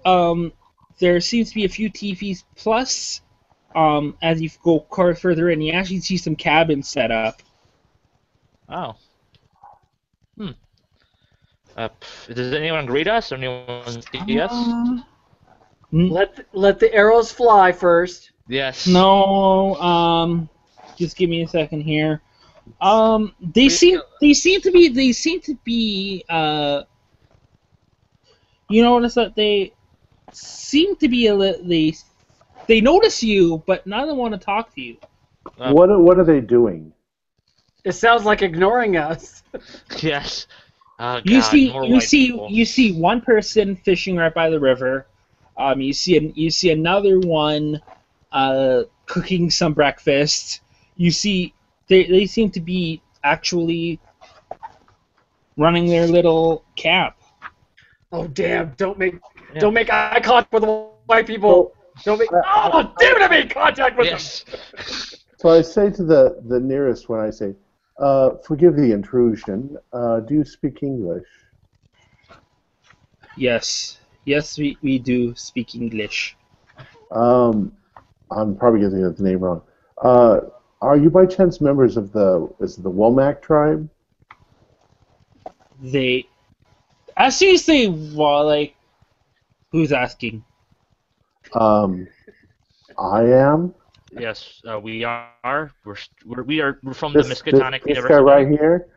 there seems to be a few teepees. Plus, as you go further in, you actually see some cabins set up. Oh. Does anyone greet us or anyone see us? Let the arrows fly first. Yes. No. Just give me a second here. They seem to be. You notice that they seem to be they notice you, but none of them want to talk to you. What are they doing? It sounds like ignoring us. Yes. Oh, You God, see, more white people. you see one person fishing right by the river. You see another one cooking some breakfast. You see, they seem to be actually running their little camp. Oh damn! Don't make eye contact with the white people. Don't make. Oh damn it! I made contact with Yes. So I say to the nearest one, I say, forgive the intrusion. Do you speak English? Yes, we do speak English. I'm probably getting the name wrong. Are you by chance members of the Womack tribe? As soon as they like, who's asking? I am. Yes, we are. We're from This the Miskatonic guy University. right here.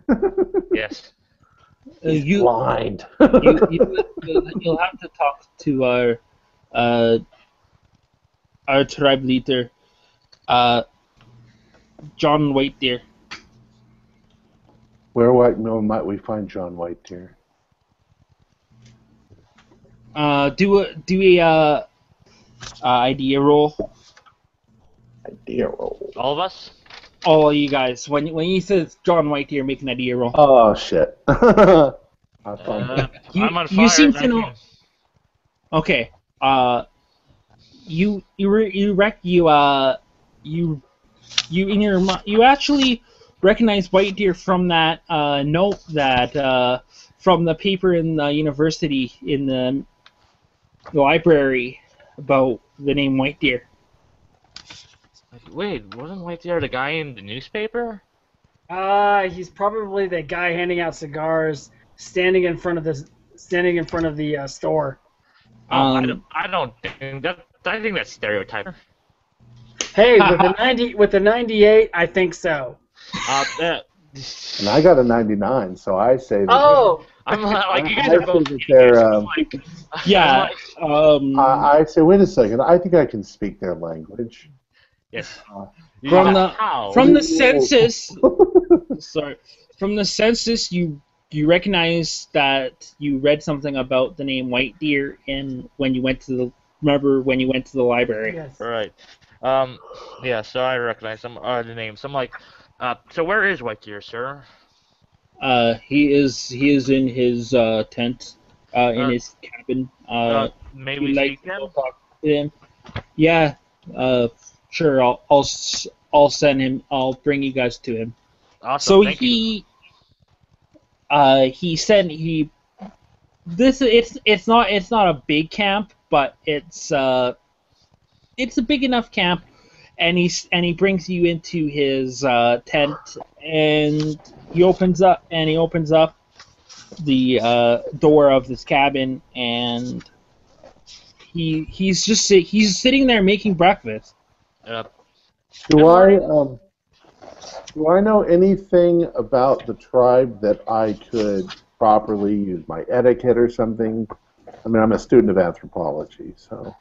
Yes. He's You blind. you'll have to talk to our tribe leader, John White Deer. Where might we find John White Deer? Do a idea roll. Idea roll. All of us? All you guys. When he says John White Deer, make an idea roll. Oh shit. I found I'm on fire. You seem to 19. know. Okay. You actually recognize White Deer from that note that from the paper in the university in the library about the name White Deer. Wait, wasn't White Deer the guy in the newspaper? He's probably the guy handing out cigars, standing in front of the store. Oh, I don't think that. I think that's stereotype. Hey, with the 98, I think so. and I got a 99, so I say that. Oh, I'm like you guys I are both. think that they're, Yeah. I say, wait a second. I think I can speak their language. Yes. From How? the census. Sorry. From the census, you recognize that you read something about the name White Deer when you went to the library. Yes. All right. Yeah. So I recognize some the names. I'm like, so where is White Deer, sir? He is in his tent, in his cabin. May You'd we like speak to go him? talk to him? Yeah. Sure. I'll send him. I'll bring you guys to him. Awesome. So Thank you. he sent he. This it's not a big camp, but it's a big enough camp, and he brings you into his tent, and he opens up the door of this cabin, and he's sitting there making breakfast. Do I know anything about the tribe that I could properly use my etiquette or something? I mean, I'm a student of anthropology, so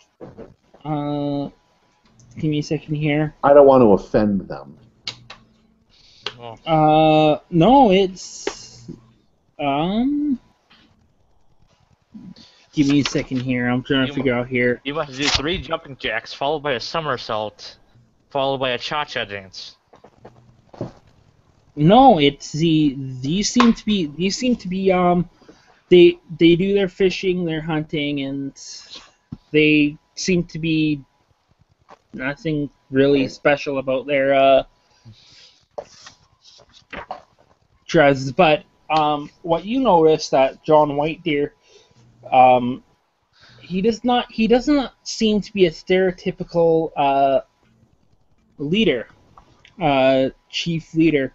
Give me a second here. I don't want to offend them. No, it's Give me a second here. I'm trying to figure out here. You must do 3 jumping jacks, followed by a somersault, followed by a cha-cha dance. No, it's these seem to be they do their fishing, their hunting, and they seem to be nothing really special about their dress. But what you notice that John Whitedeer, he doesn't seem to be a stereotypical leader, chief leader.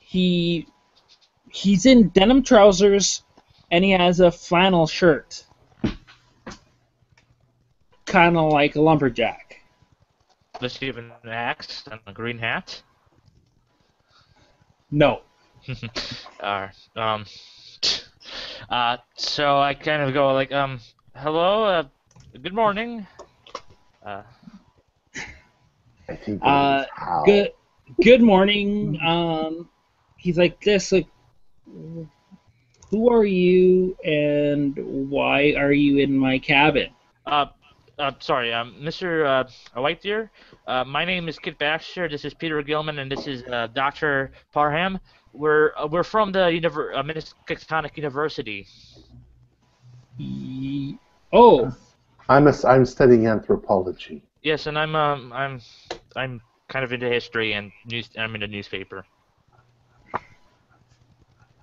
He's in denim trousers, and he has a flannel shirt, kind of like a lumberjack. Does he have an axe and a green hat? No. So I kind of go like, hello, good morning. I think it is how. Good morning. He's like this, like, who are you and why are you in my cabin? Sorry, Mr. Whitedeer. My name is Kit Baxter. This is Peter Gilman, and this is Dr. Parham. We're from the Miskatonic University. Oh. I'm studying anthropology. Yes, and I'm kind of into history and I'm in a newspaper.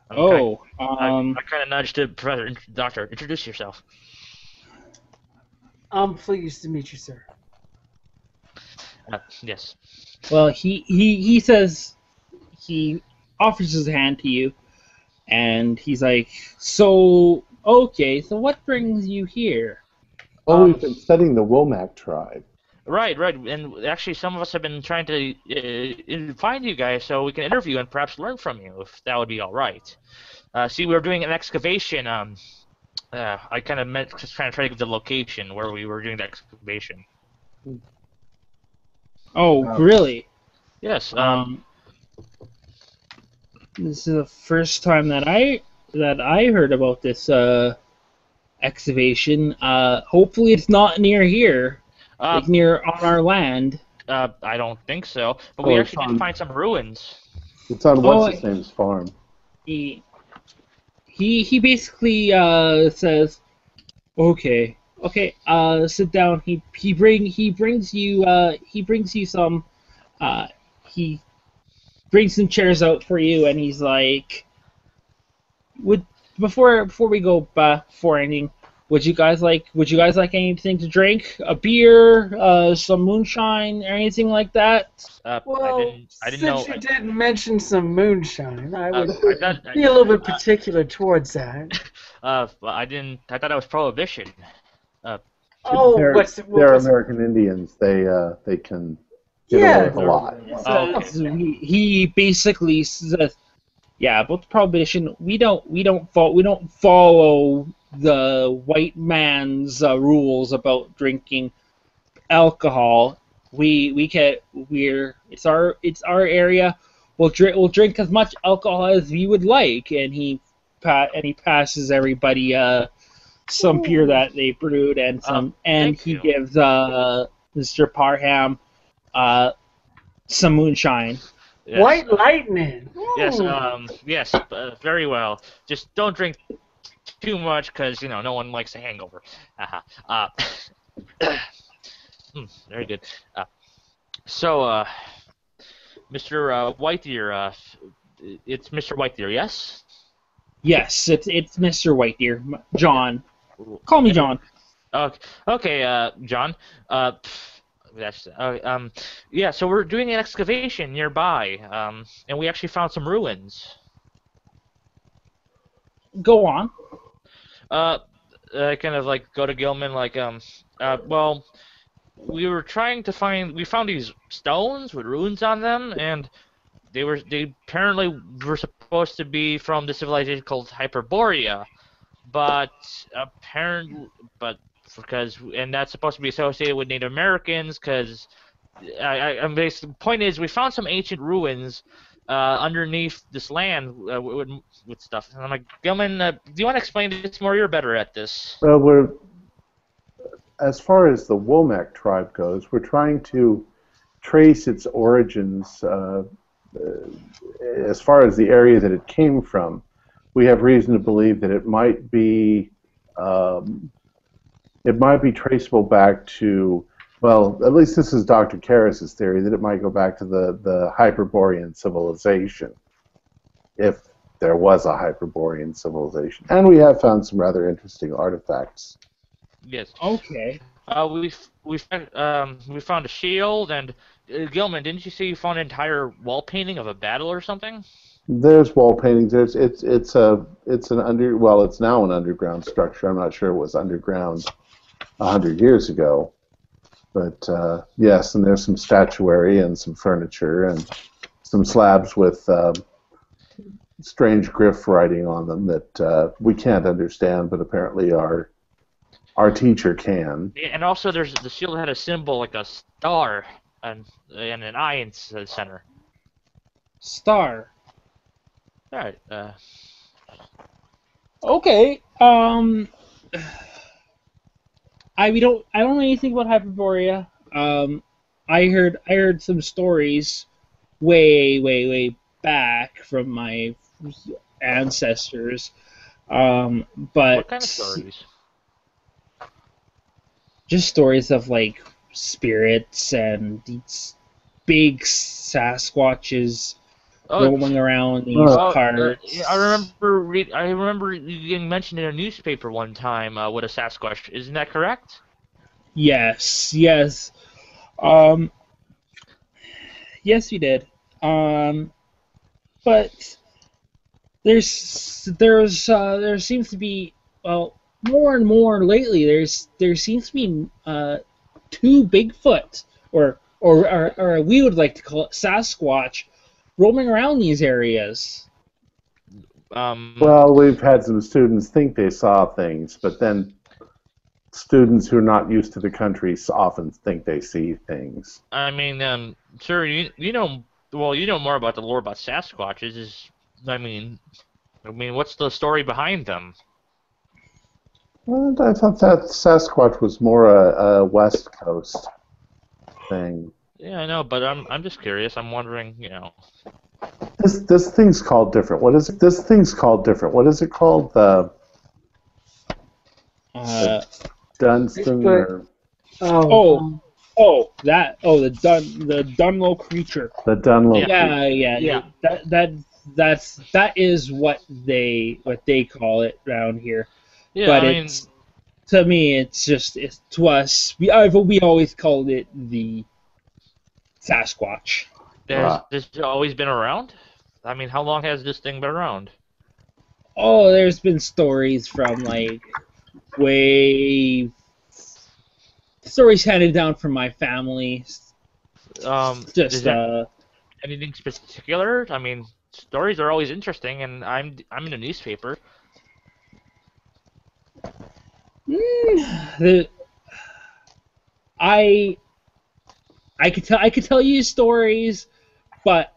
I kind of nudged the professor. Doctor, introduce yourself. I'm pleased to meet you, sir. Yes. Well, he says, he offers his hand to you, and he's like, so what brings you here? Oh, we've been studying the Womack tribe. Right, and actually some of us have been trying to find you guys so we can interview and perhaps learn from you, if that would be all right. See, we were doing an excavation. I kind of meant just trying to give the location where we were doing the excavation. Oh, really? Yes. This is the first time that I heard about this excavation. Hopefully, it's not near here. Like near on our land. I don't think so. But we actually did find some ruins. It's on what's his name's farm. He basically says, okay, sit down. He brings you some chairs out for you, and he's like, before we go before anything, would you guys like anything to drink? A beer, some moonshine, or anything like that? Well, I didn't know. Since you did mention some moonshine, I would I be a little bit particular towards that. I thought that was prohibition. They're what's American Indians. They can get away with a lot. He basically says, yeah, about the prohibition, we don't follow the white man's rules about drinking. alcohol. It's our area. We'll drink as much alcohol as we would like, and he passes everybody some beer that they brewed and he gives Mr. Parham some moonshine. Yes. White lightning. Yes, Ooh. yes, very well. Just don't drink too much, because no one likes a hangover. Very good. So, Mr. Whitedeer, it's Mr. Whitedeer, yes? Yes, it's Mr. Whitedeer. John. Call me John. Okay, John. Yeah. So we're doing an excavation nearby, and we actually found some ruins. Go on. I kind of like go to Gilman well, we found these stones with runes on them, and they apparently were supposed to be from the civilization called Hyperborea, but that's supposed to be associated with Native Americans, because the point is, we found some ancient ruins underneath this land with stuff. And I'm like, Gilman, do you want to explain this more? You're better at this. Well, as far as the Womack tribe goes, we're trying to trace its origins as far as the area that it came from. We have reason to believe that it might be traceable back to, well, at least this is Dr. Karras' theory, that it might go back to the Hyperborean civilization, if there was a Hyperborean civilization. And we have found some rather interesting artifacts. Yes. Okay. We found a shield, and Gilman, didn't you say you found an entire wall painting of a battle or something? There's wall paintings. It's now an underground structure. I'm not sure it was underground 100 years ago, but yes, and there's some statuary and some furniture and some slabs with strange glyph writing on them that we can't understand, but apparently our teacher can. And also, the shield had a symbol like a star and an eye in the center. Star. All right. Okay. I don't know anything about Hyperborea. I heard some stories way back from my ancestors. But What kind of stories? Just stories of like spirits and these big Sasquatches roaming around these parts. I remember you getting mentioned in a newspaper one time with a Sasquatch. Isn't that correct? Yes. Yes, we did. But there seems to be, well, more and more lately. There seems to be two Bigfoot, or we would like to call it Sasquatch, roaming around these areas. Well, we've had some students think they saw things, but then students who are not used to the country often think they see things. I mean, sir, you know more about the lore about Sasquatches. I mean, what's the story behind them? Well, I thought that Sasquatch was more a West Coast thing. Yeah, I know, but I'm just curious. I'm wondering, This thing's called different. What is it? This thing's called different. What is it called? The Dunstan or the Dunlow creature. the Dunlow. Yeah. That is what they call it around here. Yeah, But to me, to us, we always called it the Sasquatch. Has this always been around? I mean, how long has this thing been around? Oh, there's been stories from stories handed down from my family. Anything particular? I mean, stories are always interesting, and I'm in a newspaper. I could tell you stories, but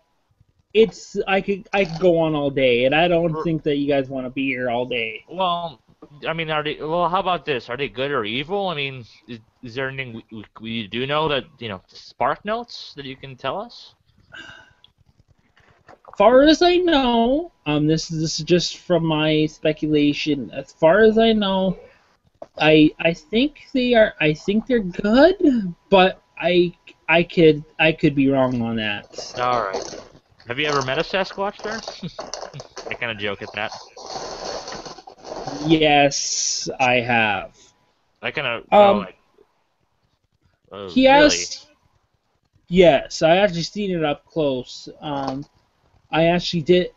I could go on all day, and I don't think that you guys want to be here all day. Well, I mean, are they? Well, how about this? Are they good or evil? I mean, is there anything we do know that spark notes that you can tell us? Far as I know, this is just from my speculation. As far as I know, I think they're good, but I could be wrong on that. All right. Have you ever met a Sasquatch there? I kind of joke at that. Yes, I have. I kind of He really? asked. Yes, I actually seen it up close. I actually did.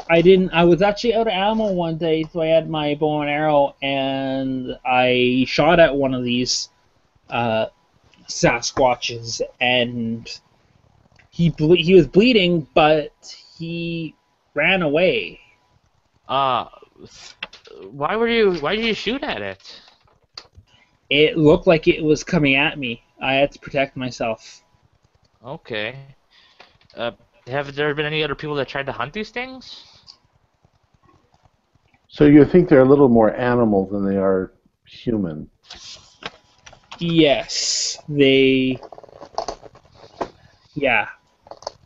I didn't. I was actually out of ammo one day, so I had my bow and arrow, and I shot at one of these Sasquatches, and he was bleeding, but he ran away. Why did you shoot at it? It looked like it was coming at me. I had to protect myself. Okay. Have there been any other people that tried to hunt these things? So you think they're a little more animal than they are human? Yes, they. Yeah.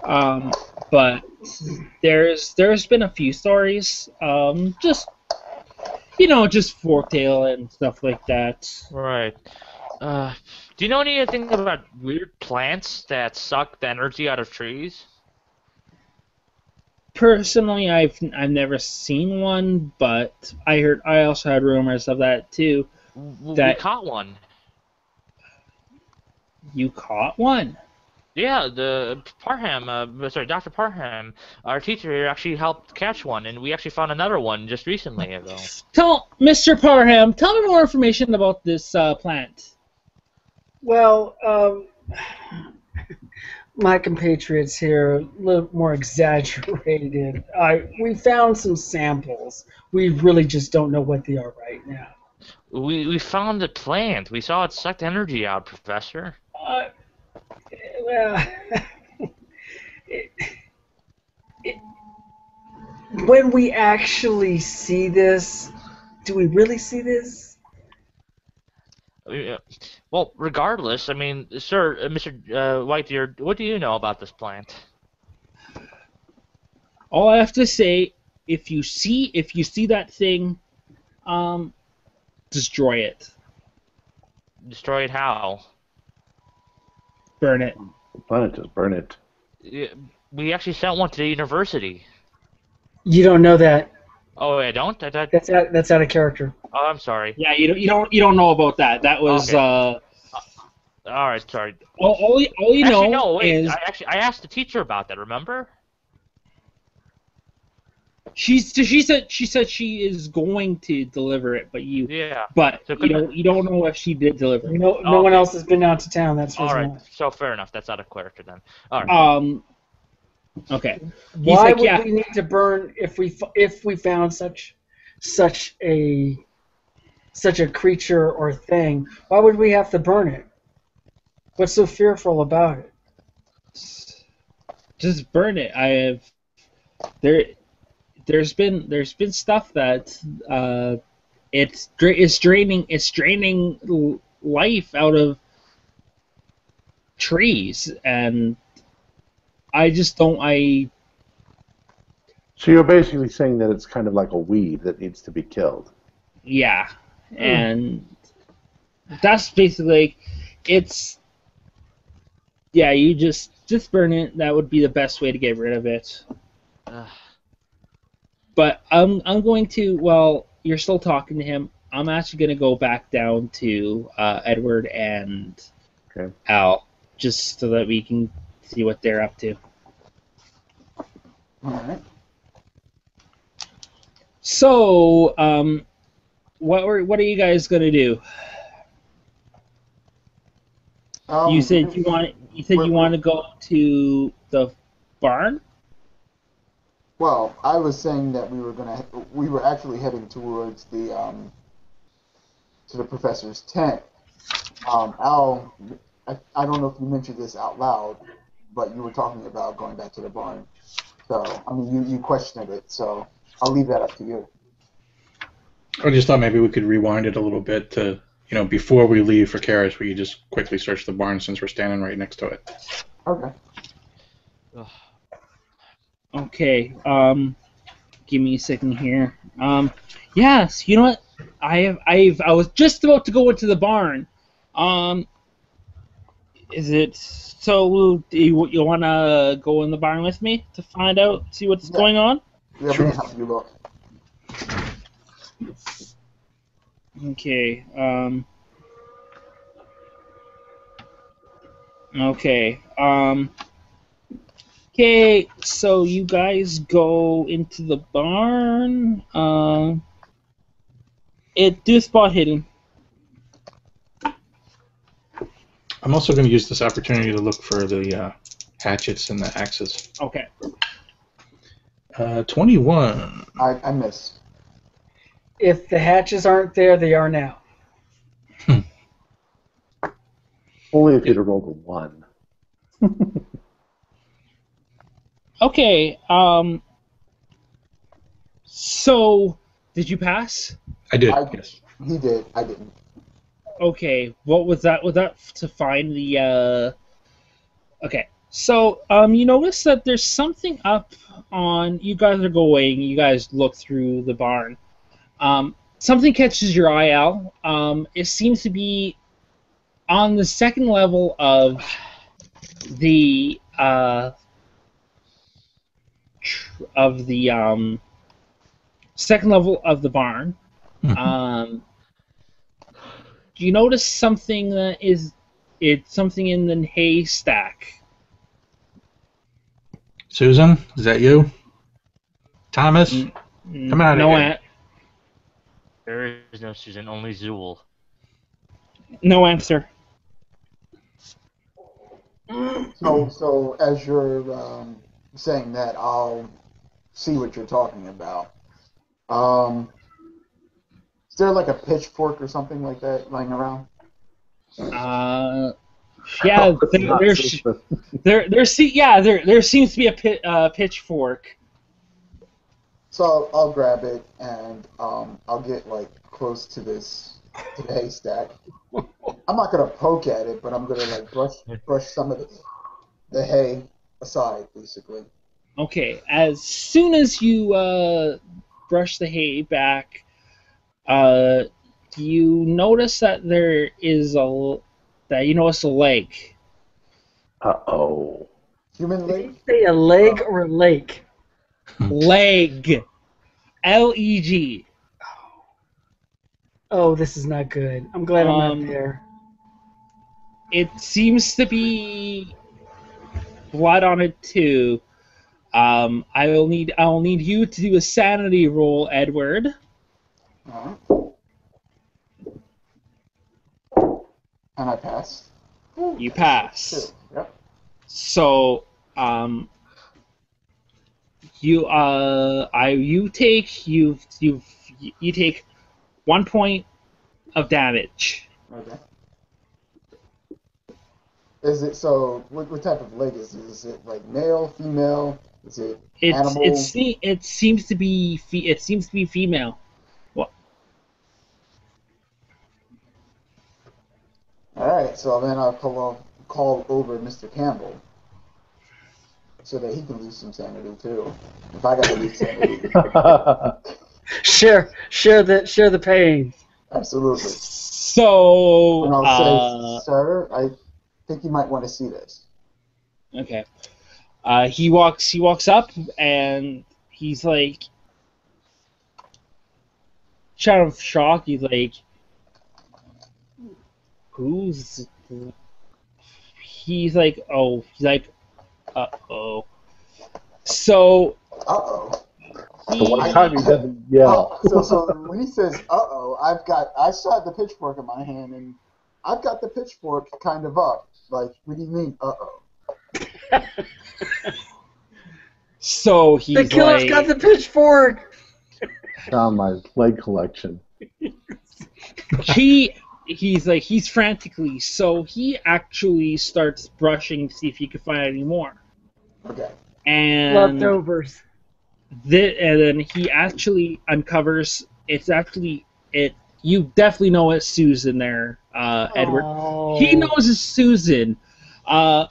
But there's been a few stories, just folktale and stuff like that. Right. Do you know anything about weird plants that suck the energy out of trees? Personally, I've never seen one, but I also heard rumors of that too. We That caught one. you caught one. Yeah, Dr. Parham, our teacher here, actually helped catch one, and we actually found another one just recently ago. Tell Mr. Parham, tell me more information about this plant. Well, my compatriots here a little more exaggerated. We found some samples. We really just don't know what they are right now. We found the plant. We saw it sucked energy out, Professor. Well, when we actually see this, do we really see this? Well, regardless, I mean, sir, Mr. Whitebeard, what do you know about this plant? All I have to say, if you see that thing, destroy it. Destroy it how? Burn it. Planet, just burn it. We actually sent one to the university. You don't know that. Oh, I don't? That's out of character. Oh, I'm sorry. Yeah, you don't know about that. That was Okay. All right, sorry. all you Actually, know no, wait. is I asked the teacher about that. Remember? she said she is going to deliver it, but Yeah. So you don't know if she did deliver it. No one else has been out to town. That's all right. why. So fair enough. That's out of character then. All right. Okay. Why would we need to burn if we found such a creature or thing? Why would we have to burn it? What's so fearful about it? Just burn it. There's been stuff that it's draining life out of trees, and I just don't. So you're basically saying that it's kind of like a weed that needs to be killed. Yeah, and that's basically it's. Yeah, you just burn it. That would be the best way to get rid of it. But I'm going to. Well, you're still talking to him. I'm actually going to go back down to Edward and Al, just so that we can see what they're up to. All right. So, what are you guys going to do? You said you want to go to the barn? Well, I was saying that we were actually heading towards the professor's tent, Al, I don't know if you mentioned this out loud, but you were talking about going back to the barn. So, I mean, you questioned it, so I'll leave that up to you. I just thought maybe we could rewind it a little bit to, before we leave for Karis, we could just quickly search the barn since we're standing right next to it. Okay. Okay. Give me a second here. Yes. You know what? I was just about to go into the barn. Is it so? You want to go in the barn with me to find out, see what's going on? Yeah, Sure. we can help you look. Okay. Okay. Okay. So you guys go into the barn. Do spot hidden. I'm also going to use this opportunity to look for the hatchets and the axes. Okay. 21. I missed. If the hatches aren't there, they are now. Only if you'd have rolled a 1. Okay. So did you pass? I did, yes. He did. I didn't. Okay, what was that? Was that to find the? Okay, so you notice that there's something up on. You guys are going. You guys look through the barn. Something catches your eye, Al. It seems to be on the second level of the second level of the barn. Do you notice something that it's something in the haystack? Susan, is that you? Thomas? Come out of here. There is no Susan, only Zool. No answer. So as you're saying that, I'll see what you're talking about. Is there like a pitchfork or something like that lying around? Yeah, there seems to be a pitchfork. So I'll grab it and I'll get like close to the haystack. I'm not gonna poke at it, but I'm gonna like brush some of the hay aside, basically. Okay, as soon as you brush the hay back, do you notice that you notice a leg? Uh-oh. Human Did leg? you say a leg or a lake? Leg. Leg. Oh, this is not good. I'm glad I'm not there. It seems to be blood on it too. I'll need you to do a sanity roll, Edward. Alright. And I passed. You pass. Yep. So, you take 1 point of damage. Okay. Is it so? What type of leg is it? Is it like male, female? Is it animal? It seems to be female. What? All right. So then I'll call over Mr. Campbell so that he can lose some sanity too. If I got to lose sanity. Share the pain. Absolutely. So. And I'll say, sir, I think you might want to see this. Okay. He walks up and he's like, kind of shocked. He's like, who's? He's like, uh-oh. So. Uh-oh. The one time he doesn't yell. So when he says uh-oh, I still have the pitchfork in my hand, and I've got the pitchfork kind of up. Like, what do you mean, uh-oh? So he's the killer's got the pitchfork. Found my leg collection. He he's frantically, so he actually starts brushing to see if he can find any more. Okay. And Leftovers. and then he actually uncovers you definitely know it's Susan there, Edward. Oh. He knows it's Susan. Okay,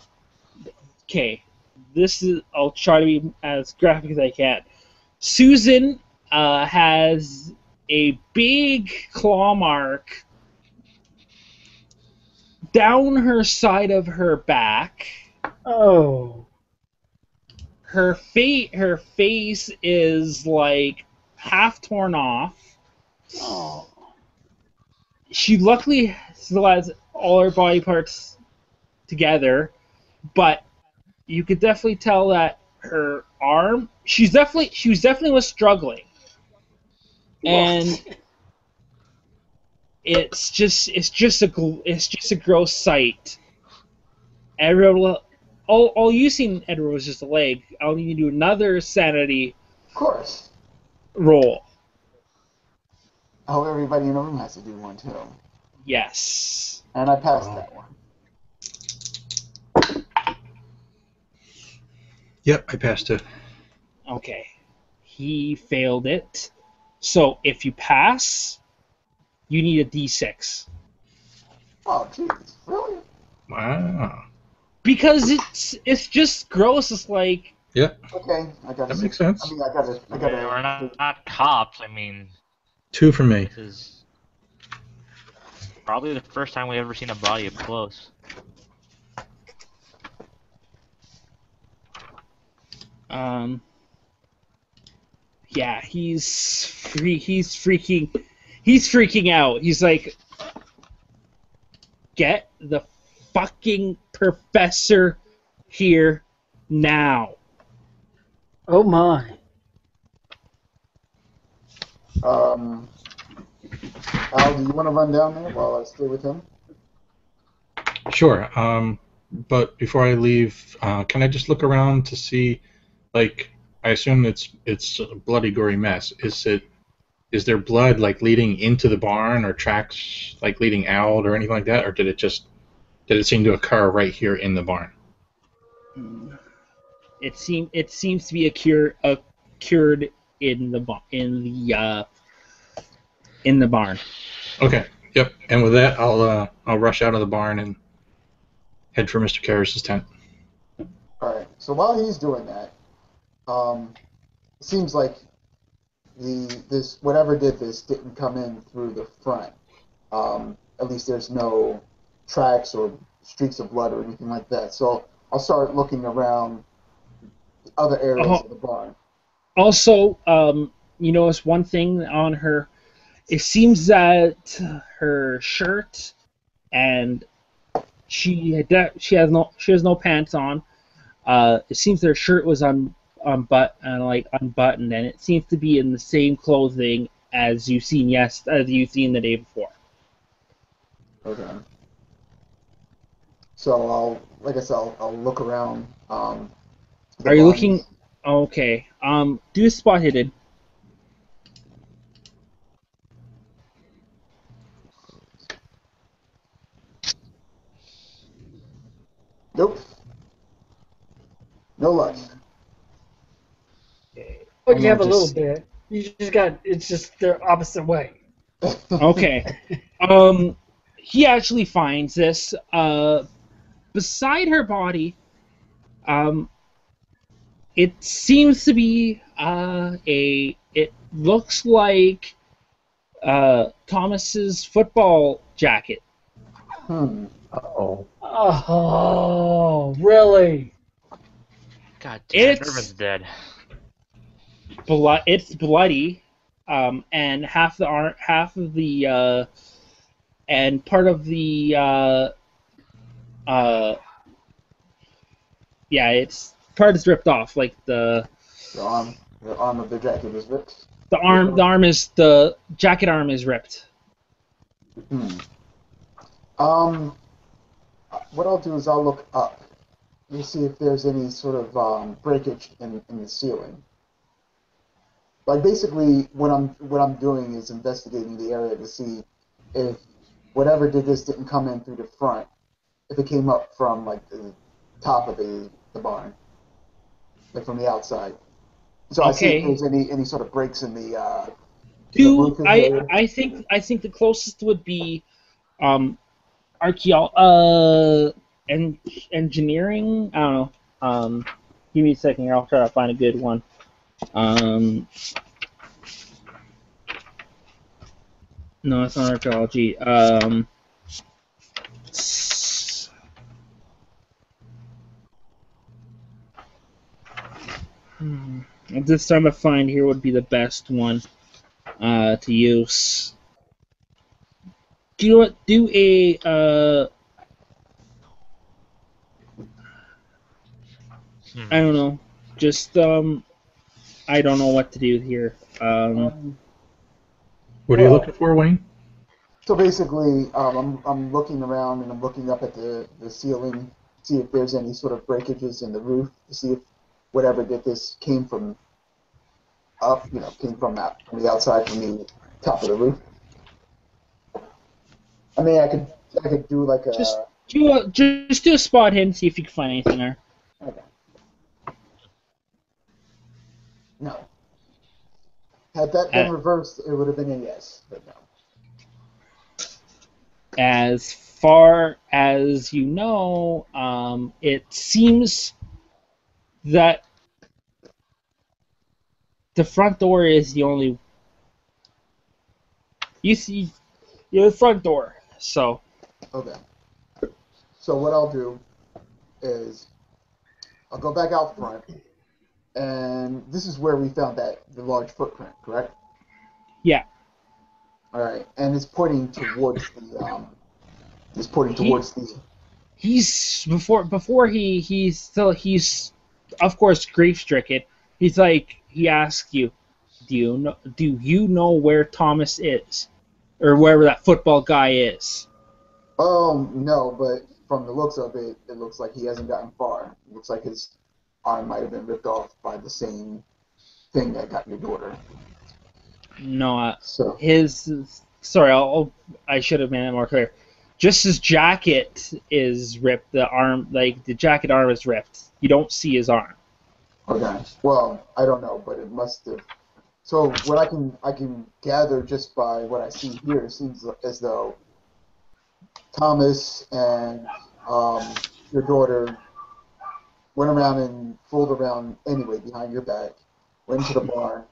I'll try to be as graphic as I can. Susan has a big claw mark down her side of her back. Oh. Her face is like half torn off. Oh. She luckily still has all her body parts together, but you could definitely tell that her arm. She was definitely struggling, and it's just a gross sight. Everyone, all you seen, Edward, was just a leg. I'll need to do another sanity Of course. roll. Oh, everybody in the room has to do one too. Yes. And I passed that one. Yep, I passed it. Okay. He failed it. So if you pass, you need a D6. Oh, jeez, really? Wow. Because it's just gross. It's like, Yep, Okay, I got. that makes sense. I mean, I got We're not cops. I mean, 2 for me. this is probably the first time we've ever seen a body up close. yeah, he's freaking out. He's like, get the fucking professor here now. Oh my. Al, do you want to run down there while I stay with him? Sure. But before I leave, can I just look around to see, like, I assume it's a bloody, gory mess. Is there blood like leading into the barn or tracks like leading out or anything like that, or did it seem to occur right here in the barn? It seems to be cured in the barn. Okay. Yep. And with that, I'll rush out of the barn and head for Mr. Karras' tent. All right. So while he's doing that, it seems like this whatever did this didn't come in through the front. At least there's no tracks or streaks of blood or anything like that. So I'll start looking around other areas of the barn. Also, you notice one thing on her. It seems that her shirt and she has no pants on. It seems her shirt was unbuttoned, and it seems to be in the same clothing as you've seen the day before. Okay. So I'll look around. Are you looking? Okay. Do a spot hidden. Nope. No luck. But you have a little bit. It's just the opposite way. Okay. He actually finds this. Beside her body, it seems to be it looks like Thomas's football jacket. Uh-oh. Oh, really? God damn, Irvin's dead. It's bloody, and half of the and part of the it's part is ripped off, like the arm of the jacket is ripped. The jacket arm is ripped. What I'll do is I'll look up and see if there's any sort of breakage in the ceiling. Like basically, what I'm doing is investigating the area to see if whatever did this didn't come in through the front, if it came up from like the top of the barn, like from the outside. So I see if there's any sort of breaks in the roof. I think the closest would be engineering. I don't know. Give me a second here. I'll try to find a good one. No, it's not archaeology. I'm just trying to find here would be the best one to use. Do you know what? Do a I don't know. Just I don't know what to do here. What are you looking for, Wayne? So basically, I'm looking around and I'm looking up at the ceiling, see if there's any sort of breakages in the roof, to see if whatever did this came from up, came from the outside, from the top of the roof. I mean, I could do like a just do a spot hit and see if you can find anything there. Okay. No. Had that been reversed, it would have been a yes, but no. As far as you know, it seems that the front door is the only. You see, the front door. So. Okay. So what I'll do is I'll go back out front, and this is where we found the large footprint, correct? Yeah. All right, and it's pointing towards the. He's of course grief stricken. He's like, he asks you, do you know where Thomas is, or wherever that football guy is? No, but from the looks of it, it looks like he hasn't gotten far. It looks like his arm might have been ripped off by the same thing that got your daughter. No, so sorry, I should have made it more clear. Just his jacket is ripped, the jacket arm is ripped. You don't see his arm. Okay. Well, I don't know, but it must have. So what I can gather just by what I see here, it seems as though Thomas and your daughter went around and fooled around anyway behind your back, went to the barn.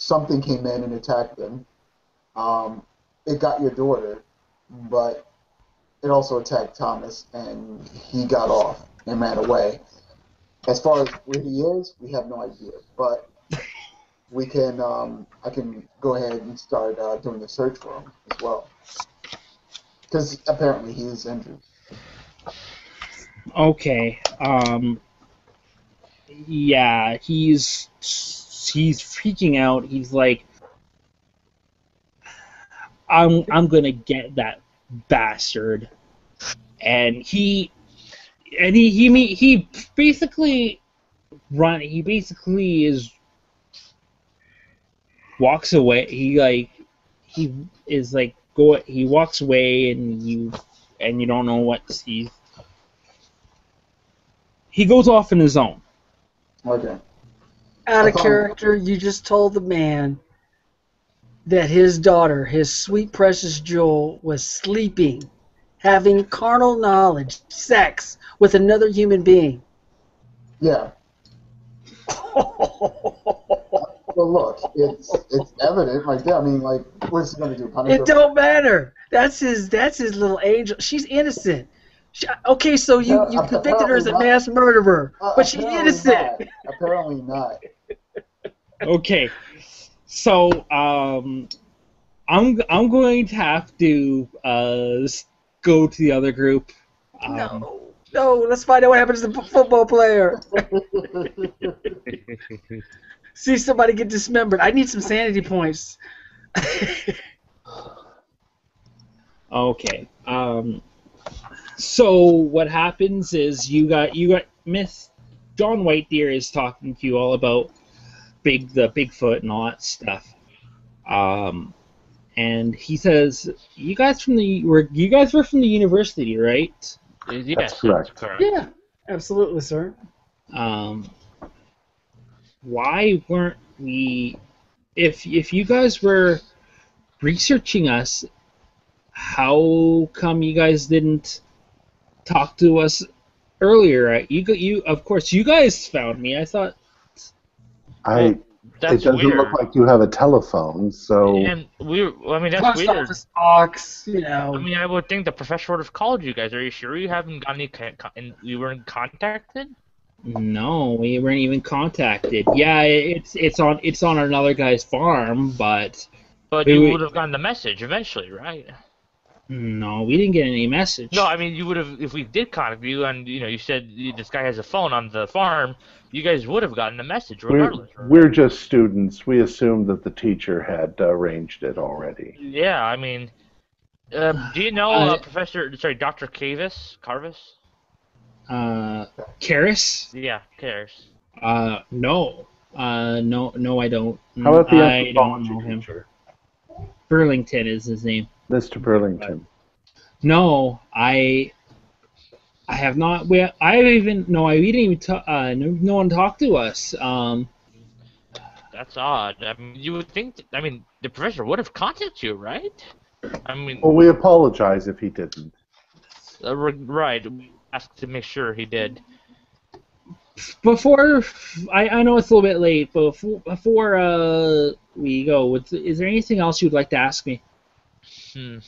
Something came in and attacked them. It got your daughter, but it also attacked Thomas, and he got off and ran away. As far as where he is, we have no idea, but we can. I can go ahead and start doing a search for him as well, because apparently he is injured. Okay. Yeah, he's freaking out. He's like, I'm gonna get that bastard, and he basically walks away. He walks away, and you don't know what to see. He goes off in his own. Okay. Out of character, you just told the man that his daughter, his sweet precious Jewel, was sleeping, having carnal knowledge, sex with another human being. Yeah. Well, look, it's evident right there. I mean, like, what's he gonna do? Punish her? It don't matter. That's his little angel. She's innocent. Okay, so you convicted her as a mass murderer, but she's innocent. Apparently not. Okay, so I'm going to have to go to the other group. No, let's find out what happens to the football player. See somebody get dismembered. I need some sanity points. Okay. So what happens is you got Miss John White Deer is talking to you all about the Bigfoot and all that stuff. and he says, "You guys were from the university, right?" Yes, That's correct. Yeah, absolutely, sir. Why weren't we? If you guys were researching us, how come you guys didn't talk to us earlier? You of course you guys found me. I thought It That's doesn't weird. look like you have a telephone, so And that's Post weird. office box, you know. I mean, I would think the professor would have called you guys. Are you sure you haven't got any you weren't contacted? no, we weren't even contacted. Yeah, it's on another guy's farm, but But We- you we- would have gotten the message eventually, right? no, we didn't get any message. No, I mean, you would have, if we did contact you and, you said this guy has a phone on the farm, you guys would have gotten a message regardless. we're just students. We assumed that the teacher had arranged it already. Yeah, I mean, do you know Dr. Carvis? Karis? Yeah, cares. No. No, I don't. How about the I don't anthropology know him. teacher, Burlington is his name. Mr. Burlington? No, I have not. We didn't even talk. No one talked to us. That's odd. I mean, you would think, the professor would have contacted you, right? I mean, Well, we apologize if he didn't. right. We asked to make sure he did. Before I know it's a little bit late, but before we go, is there anything else you'd like to ask me? No,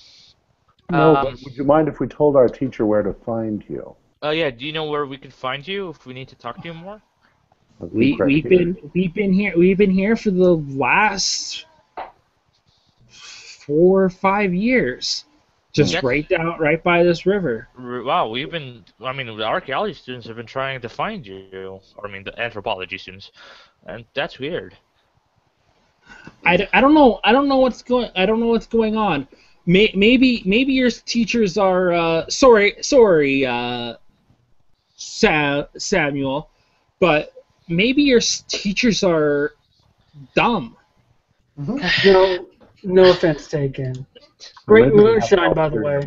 but would you mind if we told our teacher where to find you? Yeah. Do you know where we could find you if we need to talk to you more? We've been here for the last 4 or 5 years, just right by this river. Wow, the archaeology students have been trying to find you, the anthropology students, and that's weird. I don't know what's going on. Maybe your teachers are sorry, Samuel, but maybe your teachers are dumb. No offense taken. Great moonshine, by the way.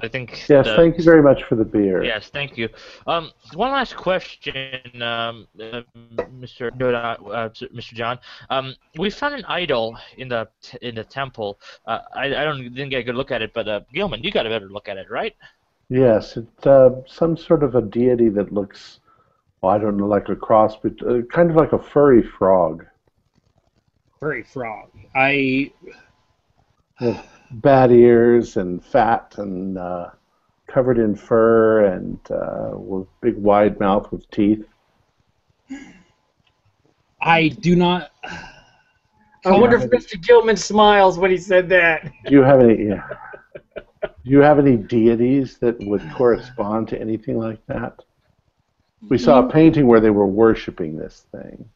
I think. Yes, thank you very much for the beer. Yes, thank you. One last question, Mr. John. We found an idol in the temple. I didn't get a good look at it, but Gilman, you got a better look at it, right? Yes, it's some sort of a deity that looks, well, I don't know, like a cross, but kind of like a furry frog. Furry frog. With bad ears and fat and covered in fur and with big wide mouth with teeth. I do not. I wonder if Mr. Gilman smiles when he said that. Do you have any? Yeah. Do you have any deities that would correspond to anything like that? We saw a painting where they were worshiping this thing.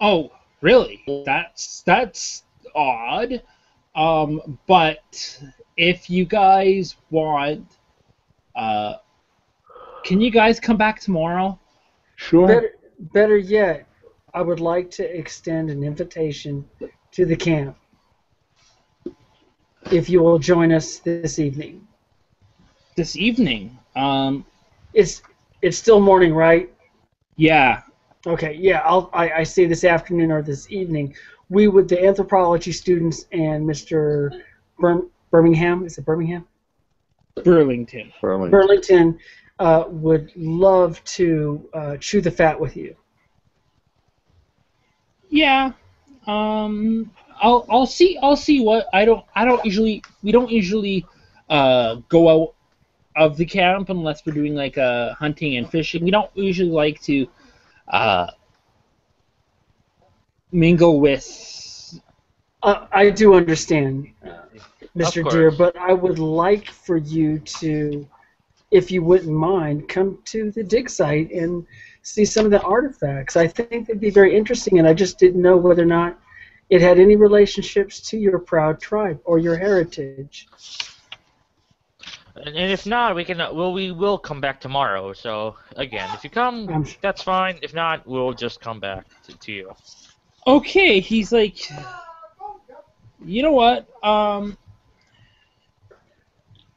Oh, really? That's odd. But if you guys want, can you guys come back tomorrow? Sure. Better yet, I would like to extend an invitation to the camp. If you will join us this evening. This evening? It's still morning, right? Yeah. Okay, yeah, I say this afternoon or this evening. The anthropology students and Mr. Birmingham, is it Birmingham? Burlington. Burlington would love to chew the fat with you. Yeah. I'll see what we don't usually go out of the camp unless we're doing like hunting and fishing. We don't usually like to mingle with. I do understand, Mr. Of Deere, course. but I would like for you to, if you wouldn't mind, come to the dig site and see some of the artifacts. I think it'd be very interesting, and I just didn't know whether or not it had any relationships to your proud tribe or your heritage. And if not, we will come back tomorrow. So again, if you come, that's fine. If not, we'll just come back to you. Okay, he's like, You know what?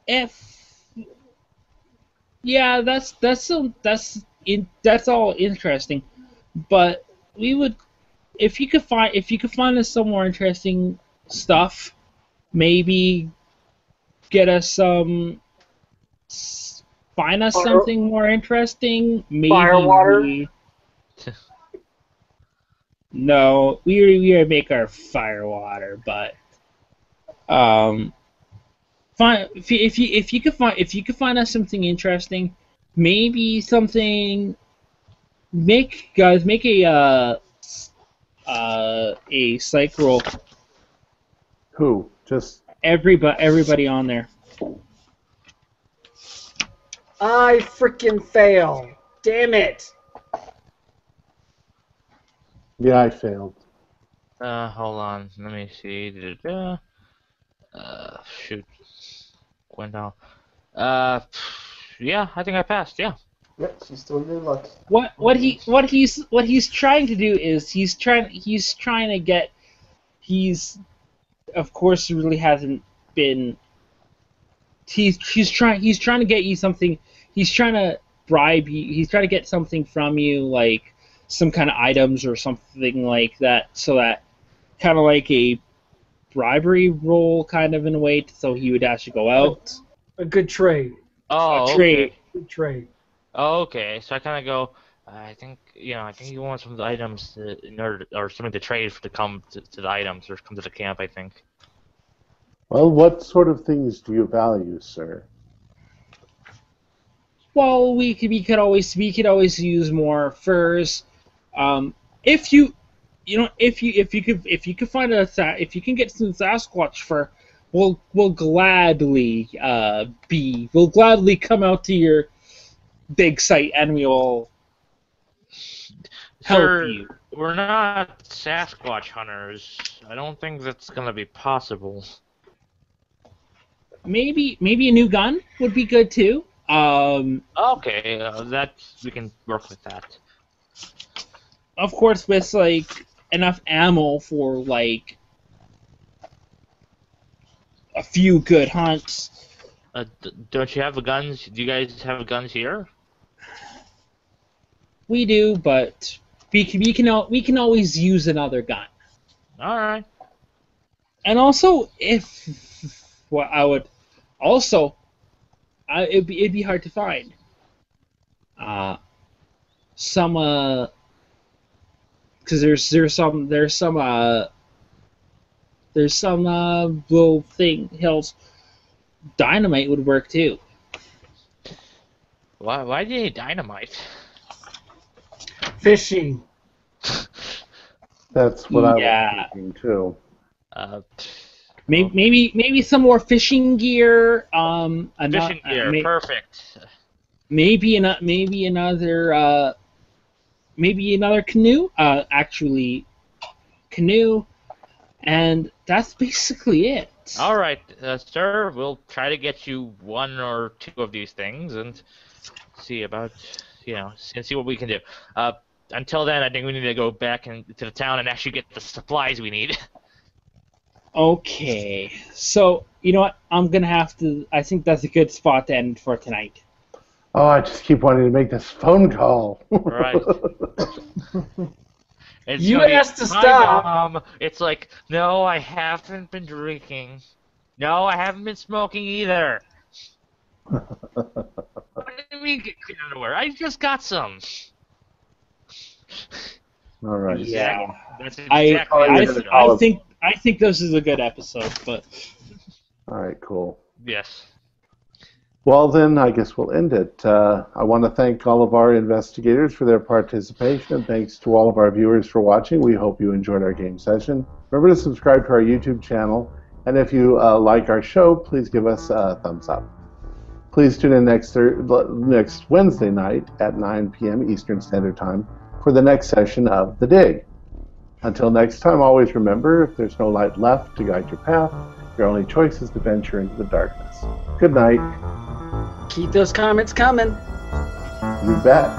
If yeah, that's all interesting, but we would if you could find us some more interesting stuff, maybe get us find us something more interesting. Maybe Firewater? No, we make our fire water, but if you could find us something interesting, maybe something make a psych roll. Who? Just everybody on there. I freaking fail. Damn it. yeah, I failed. Hold on. Let me see. Shoot. Gwendal. Yeah, I think I passed. Yeah. Yep, she's still your luck. What he's trying to do is he's trying to get of course really hasn't been he's trying to get you something. He's trying to bribe you. He's trying to get something from you, like some kind of items or something like that, so that kind of like a bribery roll, kind of in a way, so he would actually go out. A good trade. Oh, Trade. okay. Good trade. Okay, so I kind of go. I think you want some of the items in order, or something to trade to come to the items or come to the camp. I think. Well, what sort of things do you value, sir? Well, we could always use more furs. If you could find if you can get some Sasquatch fur, we'll gladly come out to your big site and we'll help Sir, you. we're not Sasquatch hunters. I don't think that's gonna be possible. Maybe a new gun would be good too. Okay, we can work with that. Of course, with like enough ammo for like a few good hunts. Don't you have the guns? Do you guys have guns here? We do, but we can always use another gun. All right. And also, it'd be hard to find. Because there's some little thing hills. Dynamite would work too. Why do you need dynamite? Fishing. That's what I Yeah. was thinking too. Maybe some more fishing gear. Fishing gear, perfect. Maybe another canoe. Canoe, and that's basically it. All right, sir. We'll try to get you one or two of these things and see about and see what we can do. Until then, I think we need to go back into the town and actually get the supplies we need. Okay, so you know what? I'm gonna have to. I think that's a good spot to end for tonight. Oh, I just keep wanting to make this phone call. Right. You asked to "Hi, stop." Mom." It's like, no, I haven't been drinking. No, I haven't been smoking either. What do you mean get clean underwear? I just got some. All right. Yeah. That's exactly I think this is a good episode, but All right, cool. Yes. Well, then, I guess we'll end it. I want to thank all of our investigators for their participation, and thanks to all of our viewers for watching. We hope you enjoyed our game session. Remember to subscribe to our YouTube channel, and if you like our show, please give us a thumbs up. Please tune in next Wednesday night at 9 p.m. Eastern Standard Time for the next session of The Dig. Until next time, always remember, if there's no light left to guide your path, your only choice is to venture into the darkness. Good night. Keep those comments coming. You bet.